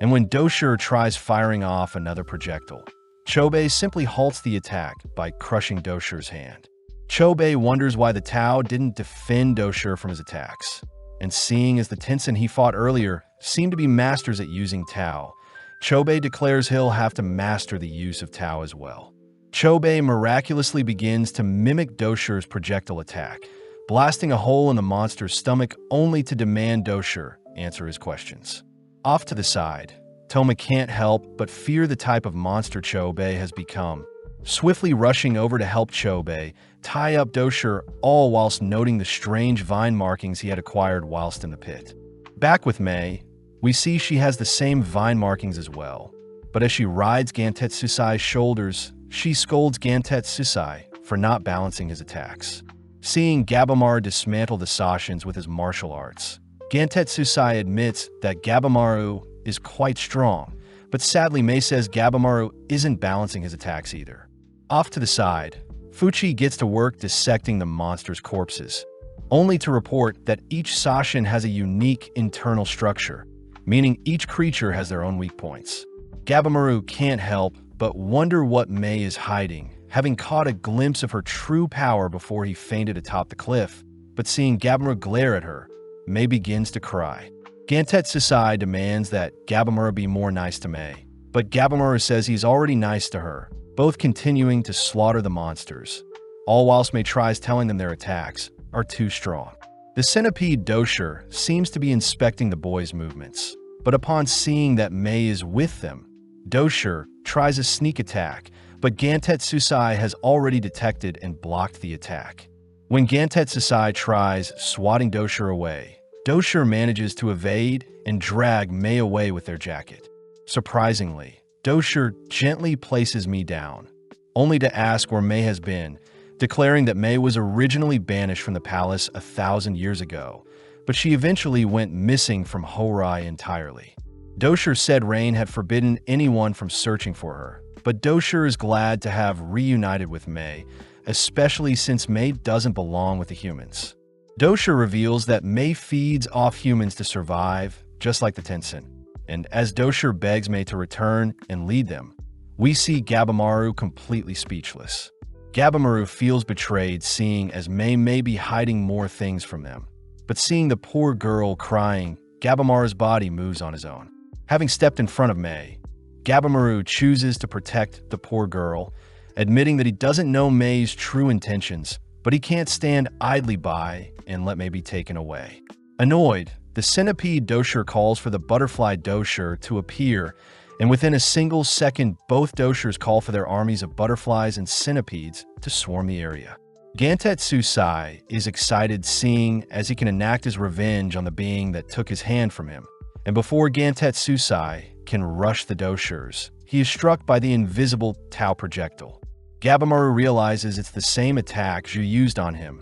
and when Doshir tries firing off another projectile, Chobei simply halts the attack by crushing Doshir's hand. Chobei wonders why the Tao didn't defend Doshir from his attacks, and seeing as the Tenshin he fought earlier seem to be masters at using Tao, Chobei declares he'll have to master the use of Tao as well. Chobei miraculously begins to mimic Doshir's projectile attack, blasting a hole in the monster's stomach only to demand Doshir answer his questions. Off to the side, Toma can't help but fear the type of monster Chobei has become, swiftly rushing over to help Chobei tie up Doshir, all whilst noting the strange vine markings he had acquired whilst in the pit. Back with Mei, we see she has the same vine markings as well, but as she rides Gantetsusai's shoulders, she scolds Gantetsusai for not balancing his attacks. Seeing Gabamaru dismantle the Sashins with his martial arts, Gantetsusai admits that Gabamaru is quite strong, but sadly Mei says Gabamaru isn't balancing his attacks either. Off to the side, Fuchi gets to work dissecting the monster's corpses, only to report that each Sashin has a unique internal structure, meaning each creature has their own weak points. Gabamaru can't help but wonder what Mei is hiding, having caught a glimpse of her true power before he fainted atop the cliff, but seeing Gabamaru glare at her, Mei begins to cry. Gantetsusai demands that Gabamaru be more nice to Mei, but Gabamaru says he's already nice to her, both continuing to slaughter the monsters, all whilst Mei tries telling them their attacks are too strong. The centipede Doshir seems to be inspecting the boys' movements, but upon seeing that Mei is with them, Doshir tries a sneak attack, but Gantetsusai has already detected and blocked the attack. When Gantetsusai tries swatting Doshir away, Doshir manages to evade and drag Mei away with their jacket. Surprisingly, Doshir gently places Mei down, only to ask where Mei has been, declaring that Mei was originally banished from the palace 1,000 years ago, but she eventually went missing from Horai entirely. Doshir said Rain had forbidden anyone from searching for her, but Doshir is glad to have reunited with Mei, especially since Mei doesn't belong with the humans. Doshir reveals that Mei feeds off humans to survive, just like the Tenshin. And as Doshir begs Mei to return and lead them, we see Gabamaru completely speechless. Gabamaru feels betrayed, seeing as Mei may be hiding more things from them. But seeing the poor girl crying, Gabamaru's body moves on his own. Having stepped in front of Mei, Gabamaru chooses to protect the poor girl, admitting that he doesn't know Mei's true intentions, but he can't stand idly by and let Mei be taken away. Annoyed, the centipede Doshir calls for the butterfly Doshir to appear, and within a single second, both Doshirs call for their armies of butterflies and centipedes to swarm the area. Gantetsusai is excited, seeing as he can enact his revenge on the being that took his hand from him. And before Gantetsusai can rush the Doshirs, he is struck by the invisible Tau projectile. Gabamaru realizes it's the same attack Zhu used on him,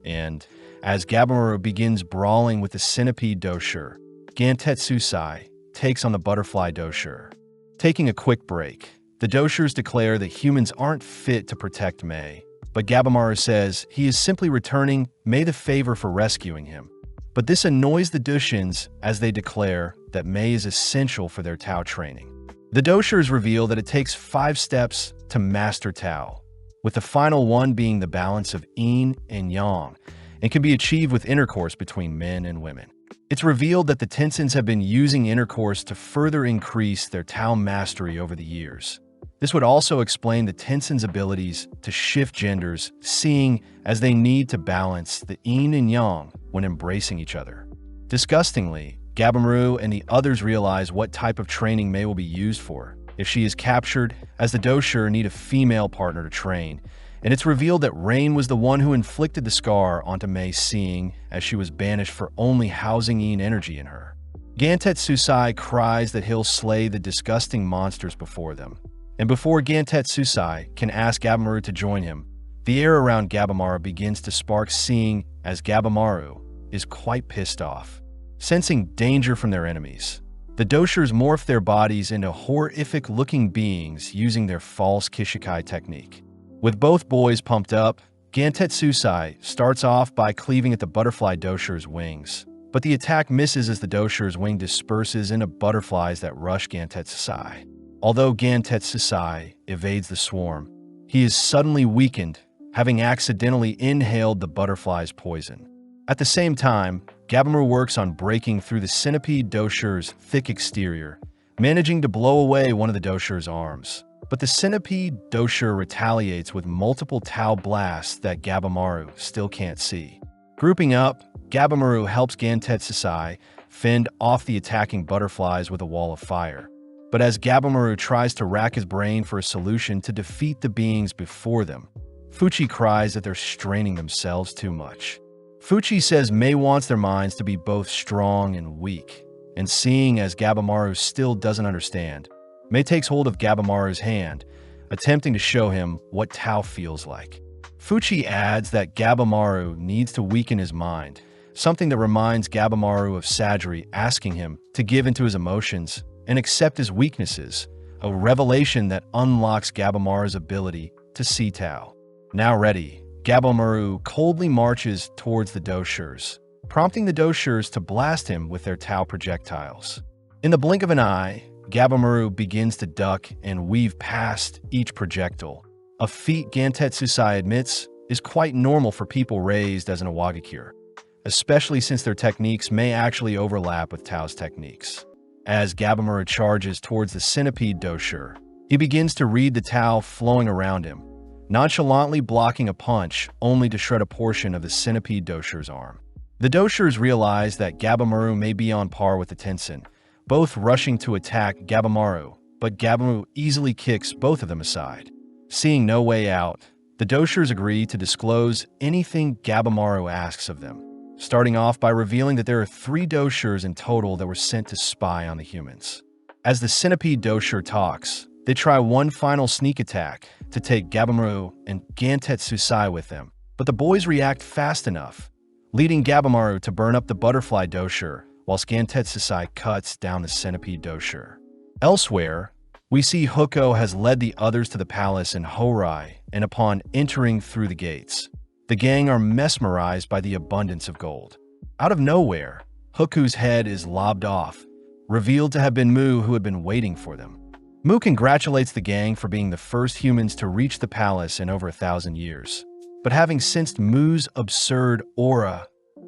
and as Gabamaru begins brawling with the centipede Doshir, Gantetsusai takes on the butterfly Doshir. Taking a quick break, the Doshirs declare that humans aren't fit to protect Mei, but Gabamaru says he is simply returning Mei the favor for rescuing him. But this annoys the Doshins as they declare that Mei is essential for their Tau training. The Doshirs reveal that it takes 5 steps to master Tau, with the final one being the balance of yin and yang, and can be achieved with intercourse between men and women. It's revealed that the Tenshins have been using intercourse to further increase their Tau mastery over the years. This would also explain the Tenshins' abilities to shift genders, seeing as they need to balance the yin and yang when embracing each other. Disgustingly, Gabamaru and the others realize what type of training Mei will be used for if she is captured, as the Doshir need a female partner to train, and it's revealed that Rain was the one who inflicted the scar onto Mei, seeing as she was banished for only housing yin energy in her. Gantetsusai cries that he'll slay the disgusting monsters before them. And before Gantetsusai can ask Gabamaru to join him, the air around Gabamaru begins to spark, seeing as Gabamaru is quite pissed off. Sensing danger from their enemies, the Doshirs morph their bodies into horrific-looking beings using their false Kishikai technique. With both boys pumped up, Gantetsusai starts off by cleaving at the butterfly Doshir's wings, but the attack misses as the Doshir's wing disperses into butterflies that rush Gantetsusai. Although Gantetsusai evades the swarm, he is suddenly weakened, having accidentally inhaled the butterfly's poison. At the same time, Gabamaru works on breaking through the centipede Doshir's thick exterior, managing to blow away one of the Doshir's arms. But the centipede Doshir retaliates with multiple Tau blasts that Gabamaru still can't see. Grouping up, Gabamaru helps Gantetsusai fend off the attacking butterflies with a wall of fire. But as Gabamaru tries to rack his brain for a solution to defeat the beings before them, Fuchi cries that they're straining themselves too much. Fuchi says Mei wants their minds to be both strong and weak, and seeing as Gabamaru still doesn't understand, Mei takes hold of Gabamaru's hand, attempting to show him what Tau feels like. Fuchi adds that Gabamaru needs to weaken his mind, something that reminds Gabamaru of Sajiri asking him to give into his emotions and accept his weaknesses, a revelation that unlocks Gabamaru's ability to see Tau. Now ready, Gabamaru coldly marches towards the Doshirs, prompting the Doshirs to blast him with their Tau projectiles. In the blink of an eye, Gabamaru begins to duck and weave past each projectile, a feat Gantetsusai admits is quite normal for people raised as an Awagakure, especially since their techniques may actually overlap with Tau's techniques. As Gabamaru charges towards the centipede Doshir, he begins to read the Tau flowing around him, nonchalantly blocking a punch only to shred a portion of the centipede Doshir's arm. The Doshirs realize that Gabamaru may be on par with the Tenshin, both rushing to attack Gabamaru, but Gabamaru easily kicks both of them aside. Seeing no way out, the Doshers agree to disclose anything Gabimaru asks of them, starting off by revealing that there are 3 Doshers in total that were sent to spy on the humans. As the Centipede Dosher talks, they try one final sneak attack to take Gabimaru and Gantetsusai with them, but the boys react fast enough, leading Gabimaru to burn up the Butterfly Dosher, whilst Gantetsusai cuts down the Centipede Dosher. Elsewhere, we see Huko has led the others to the palace in Horai, and upon entering through the gates, the gang are mesmerized by the abundance of gold. Out of nowhere, Huku's head is lobbed off, revealed to have been Mu, who had been waiting for them. Mu congratulates the gang for being the first humans to reach the palace in over 1,000 years. But having sensed Mu's absurd aura,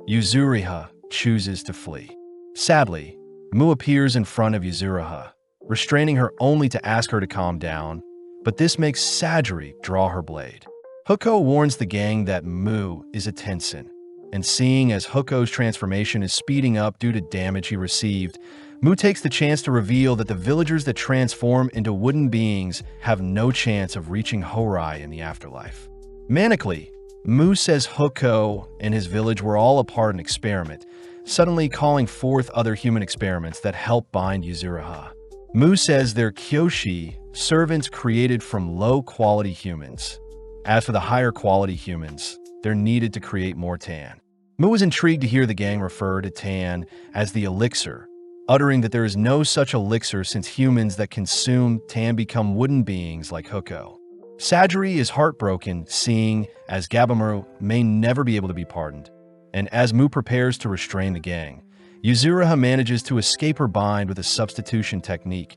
Yuzuriha chooses to flee. Sadly, Mu appears in front of Yuzuriha, restraining her only to ask her to calm down, but this makes Sajiri draw her blade. Huko warns the gang that Mu is a Tensen, and seeing as Huko's transformation is speeding up due to damage he received, Mu takes the chance to reveal that the villagers that transform into wooden beings have no chance of reaching Horai in the afterlife. Manically, Mu says Huko and his village were all a part of an experiment, suddenly calling forth other human experiments that help bind Yuzuriha. Mu says they're Kyoshi, servants created from low-quality humans. As for the higher-quality humans, they're needed to create more Tan. Mu is intrigued to hear the gang refer to Tan as the Elixir, uttering that there is no such elixir since humans that consume Tan become wooden beings like Huko. Sajiri is heartbroken, seeing as Gabimaru may never be able to be pardoned, and as Mu prepares to restrain the gang, Yuzuriha manages to escape her bind with a substitution technique,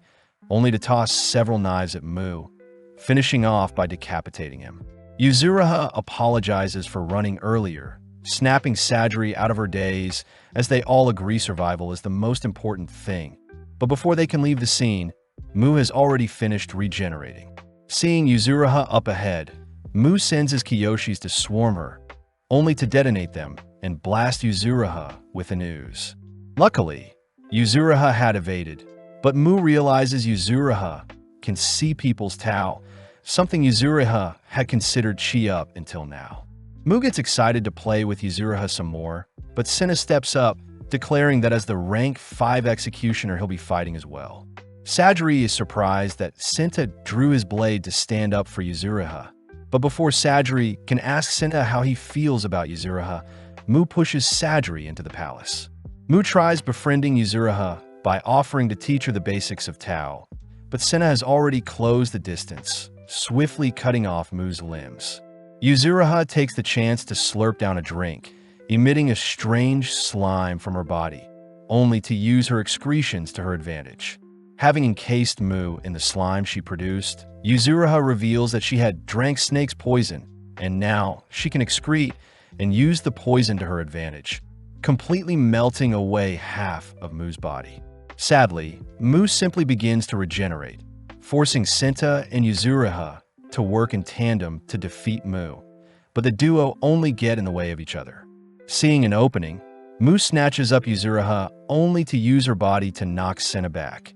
only to toss several knives at Mu, finishing off by decapitating him. Yuzuriha apologizes for running earlier, snapping Sajiri out of her daze, as they all agree survival is the most important thing. But before they can leave the scene, Mu has already finished regenerating. Seeing Yuzuriha up ahead, Mu sends his Kiyoshis to swarm her, only to detonate them and blast Yuzuriha with an ooze. Luckily, Yuzuriha had evaded, but Mu realizes Yuzuriha can see people's Tao, something Yuzuriha had considered chi up until now. Mu gets excited to play with Yuzuriha some more, but Senna steps up, declaring that as the rank 5 executioner he'll be fighting as well. Sajiri is surprised that Senta drew his blade to stand up for Yuzuriha, but before Sajiri can ask Senta how he feels about Yuzuriha, Mu pushes Sajiri into the palace. Mu tries befriending Yuzuriha by offering to teach her the basics of Tao, but Senna has already closed the distance, swiftly cutting off Mu's limbs. Yuzuriha takes the chance to slurp down a drink, emitting a strange slime from her body, only to use her excretions to her advantage. Having encased Mu in the slime she produced, Yuzuriha reveals that she had drank Snake's poison, and now she can excrete and use the poison to her advantage, completely melting away half of Mu's body. Sadly, Mu simply begins to regenerate, forcing Senta and Yuzuriha to work in tandem to defeat Mu, but the duo only get in the way of each other. Seeing an opening, Mu snatches up Yuzuriha only to use her body to knock Senta back,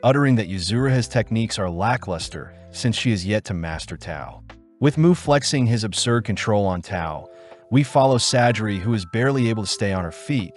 uttering that Yuzuriha's techniques are lackluster since she is yet to master Tao. With Mu flexing his absurd control on Tao, we follow Sajiri, who is barely able to stay on her feet,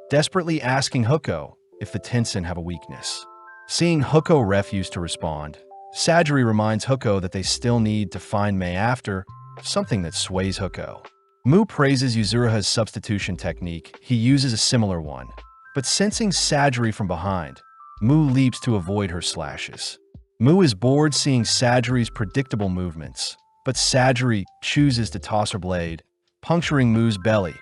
desperately asking Huko if the Tensen have a weakness. Seeing Huko refuse to respond, Sajiri reminds Huko that they still need to find Mei after, something that sways Huko. Mu praises Yuzuriha's substitution technique. He uses a similar one, but sensing Sajiri from behind, Mu leaps to avoid her slashes. Mu is bored seeing Sajiri's predictable movements, but Sajiri chooses to toss her blade, puncturing Mu's belly,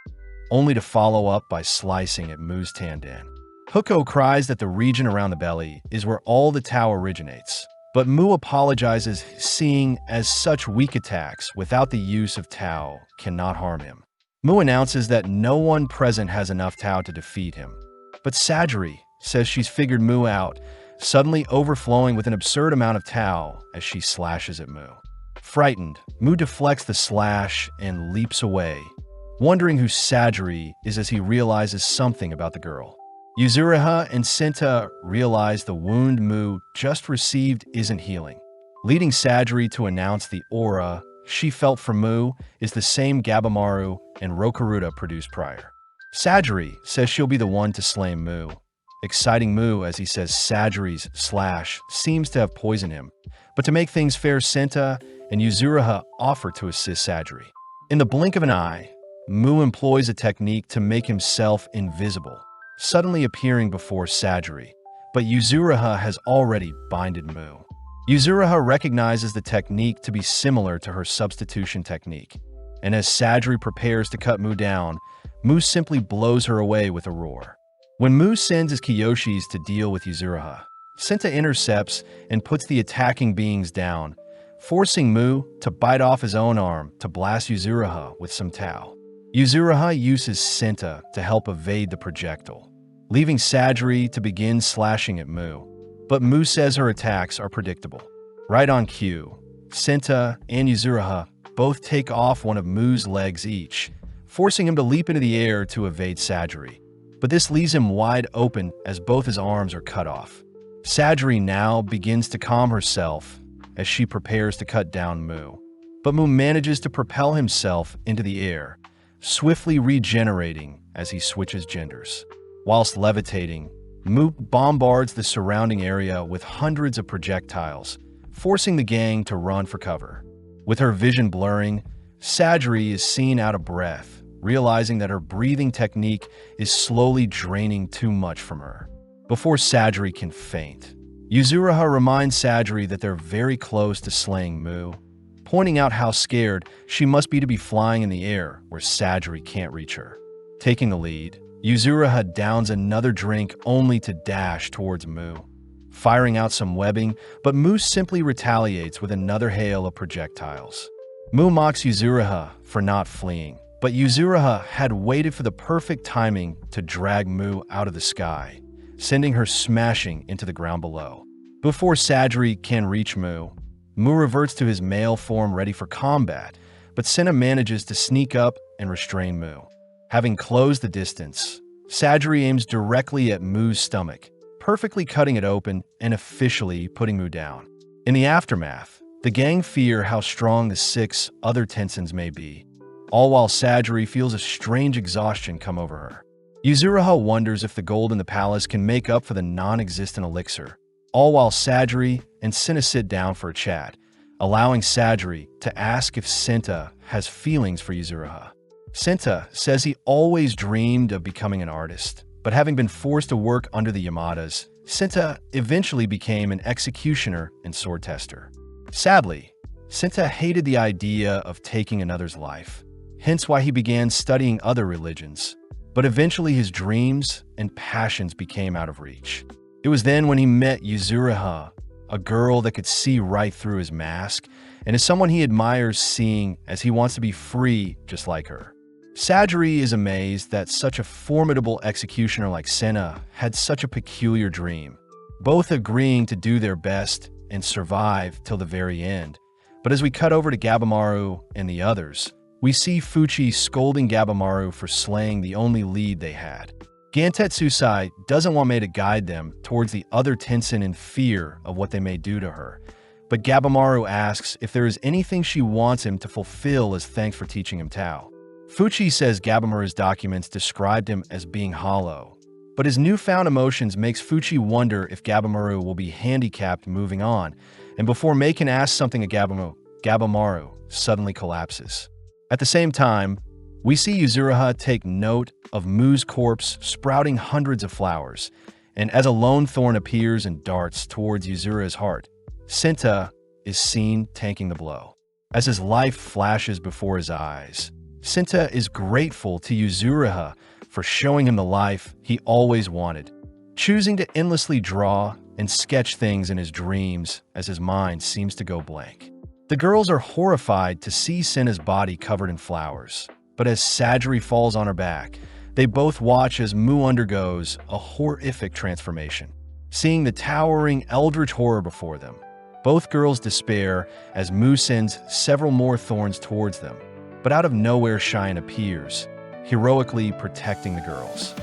only to follow up by slicing at Mu's tanden. Huko cries that the region around the belly is where all the Tao originates, but Mu apologizes, seeing as such weak attacks without the use of Tao cannot harm him. Mu announces that no one present has enough Tao to defeat him, but Sajiri says she's figured Mu out, suddenly overflowing with an absurd amount of Tao as she slashes at Mu. Frightened, Mu deflects the slash and leaps away, wondering who Sajiri is as he realizes something about the girl. Yuzuriha and Senta realize the wound Mu just received isn't healing, leading Sajiri to announce the aura she felt for Mu is the same Gabimaru and Rokuruta produced prior. Sajiri says she'll be the one to slay Mu, exciting Mu as he says Sajiri's slash seems to have poisoned him. But to make things fair, Senta and Yuzuriha offer to assist Sajiri. In the blink of an eye, Mu employs a technique to make himself invisible, suddenly appearing before Sajiri, but Yuzuriha has already binded Mu. Yuzuriha recognizes the technique to be similar to her substitution technique, and as Sajiri prepares to cut Mu down, Mu simply blows her away with a roar. When Mu sends his Kiyoshis to deal with Yuzuriha, Senta intercepts and puts the attacking beings down, forcing Mu to bite off his own arm to blast Yuzuriha with some Tao. Yuzuriha uses Senta to help evade the projectile, leaving Sajiri to begin slashing at Mu. But Mu says her attacks are predictable. Right on cue, Senta and Yuzuriha both take off one of Mu's legs each, forcing him to leap into the air to evade Sajiri. But this leaves him wide open as both his arms are cut off. Sajiri now begins to calm herself as she prepares to cut down Mu. But Mu manages to propel himself into the air, swiftly regenerating as he switches genders. Whilst levitating, Mu bombards the surrounding area with hundreds of projectiles, forcing the gang to run for cover. With her vision blurring, Sajiri is seen out of breath, realizing that her breathing technique is slowly draining too much from her. Before Sajiri can faint, Yuzuriha reminds Sajiri that they're very close to slaying Mu, pointing out how scared she must be to be flying in the air where Sajiri can't reach her. Taking the lead, Yuzuriha downs another drink only to dash towards Mu, firing out some webbing, but Mu simply retaliates with another hail of projectiles. Mu mocks Yuzuriha for not fleeing, but Yuzuriha had waited for the perfect timing to drag Mu out of the sky, sending her smashing into the ground below. Before Sajiri can reach Mu, Mu reverts to his male form ready for combat, but Senta manages to sneak up and restrain Mu. Having closed the distance, Sajiri aims directly at Mu's stomach, perfectly cutting it open and officially putting Mu down. In the aftermath, the gang fear how strong the 6 other Tensins may be, all while Sajiri feels a strange exhaustion come over her. Yuzuriha wonders if the gold in the palace can make up for the non-existent elixir, all while Sajiri and Senta sit down for a chat, allowing Sajiri to ask if Senta has feelings for Yuzuriha. Senta says he always dreamed of becoming an artist, but having been forced to work under the Yamadas, Senta eventually became an executioner and sword tester. Sadly, Senta hated the idea of taking another's life, hence why he began studying other religions. But eventually his dreams and passions became out of reach. It was then when he met Yuzuriha, a girl that could see right through his mask, and is someone he admires seeing as he wants to be free just like her. Sajiri is amazed that such a formidable executioner like Senta had such a peculiar dream, both agreeing to do their best and survive till the very end. But as we cut over to Gabimaru and the others, we see Fuchi scolding Gabimaru for slaying the only lead they had. Gantetsusai doesn't want Mei to guide them towards the other Tensin in fear of what they may do to her, but Gabimaru asks if there is anything she wants him to fulfill as thanks for teaching him Tao. Fuchi says Gabimaru's documents described him as being hollow, but his newfound emotions makes Fuchi wonder if Gabimaru will be handicapped moving on, and before Mei can ask something of Gabimaru suddenly collapses. At the same time, we see Yuzuriha take note of Mu's corpse sprouting hundreds of flowers, and as a lone thorn appears and darts towards Yuzuriha's heart, Senta is seen tanking the blow. As his life flashes before his eyes, Senta is grateful to Yuzuriha for showing him the life he always wanted, choosing to endlessly draw and sketch things in his dreams as his mind seems to go blank. The girls are horrified to see Senta's body covered in flowers, but as Sajiri falls on her back, they both watch as Mu undergoes a horrific transformation. Seeing the towering eldritch horror before them, both girls despair as Mu sends several more thorns towards them, but out of nowhere Shine appears, heroically protecting the girls.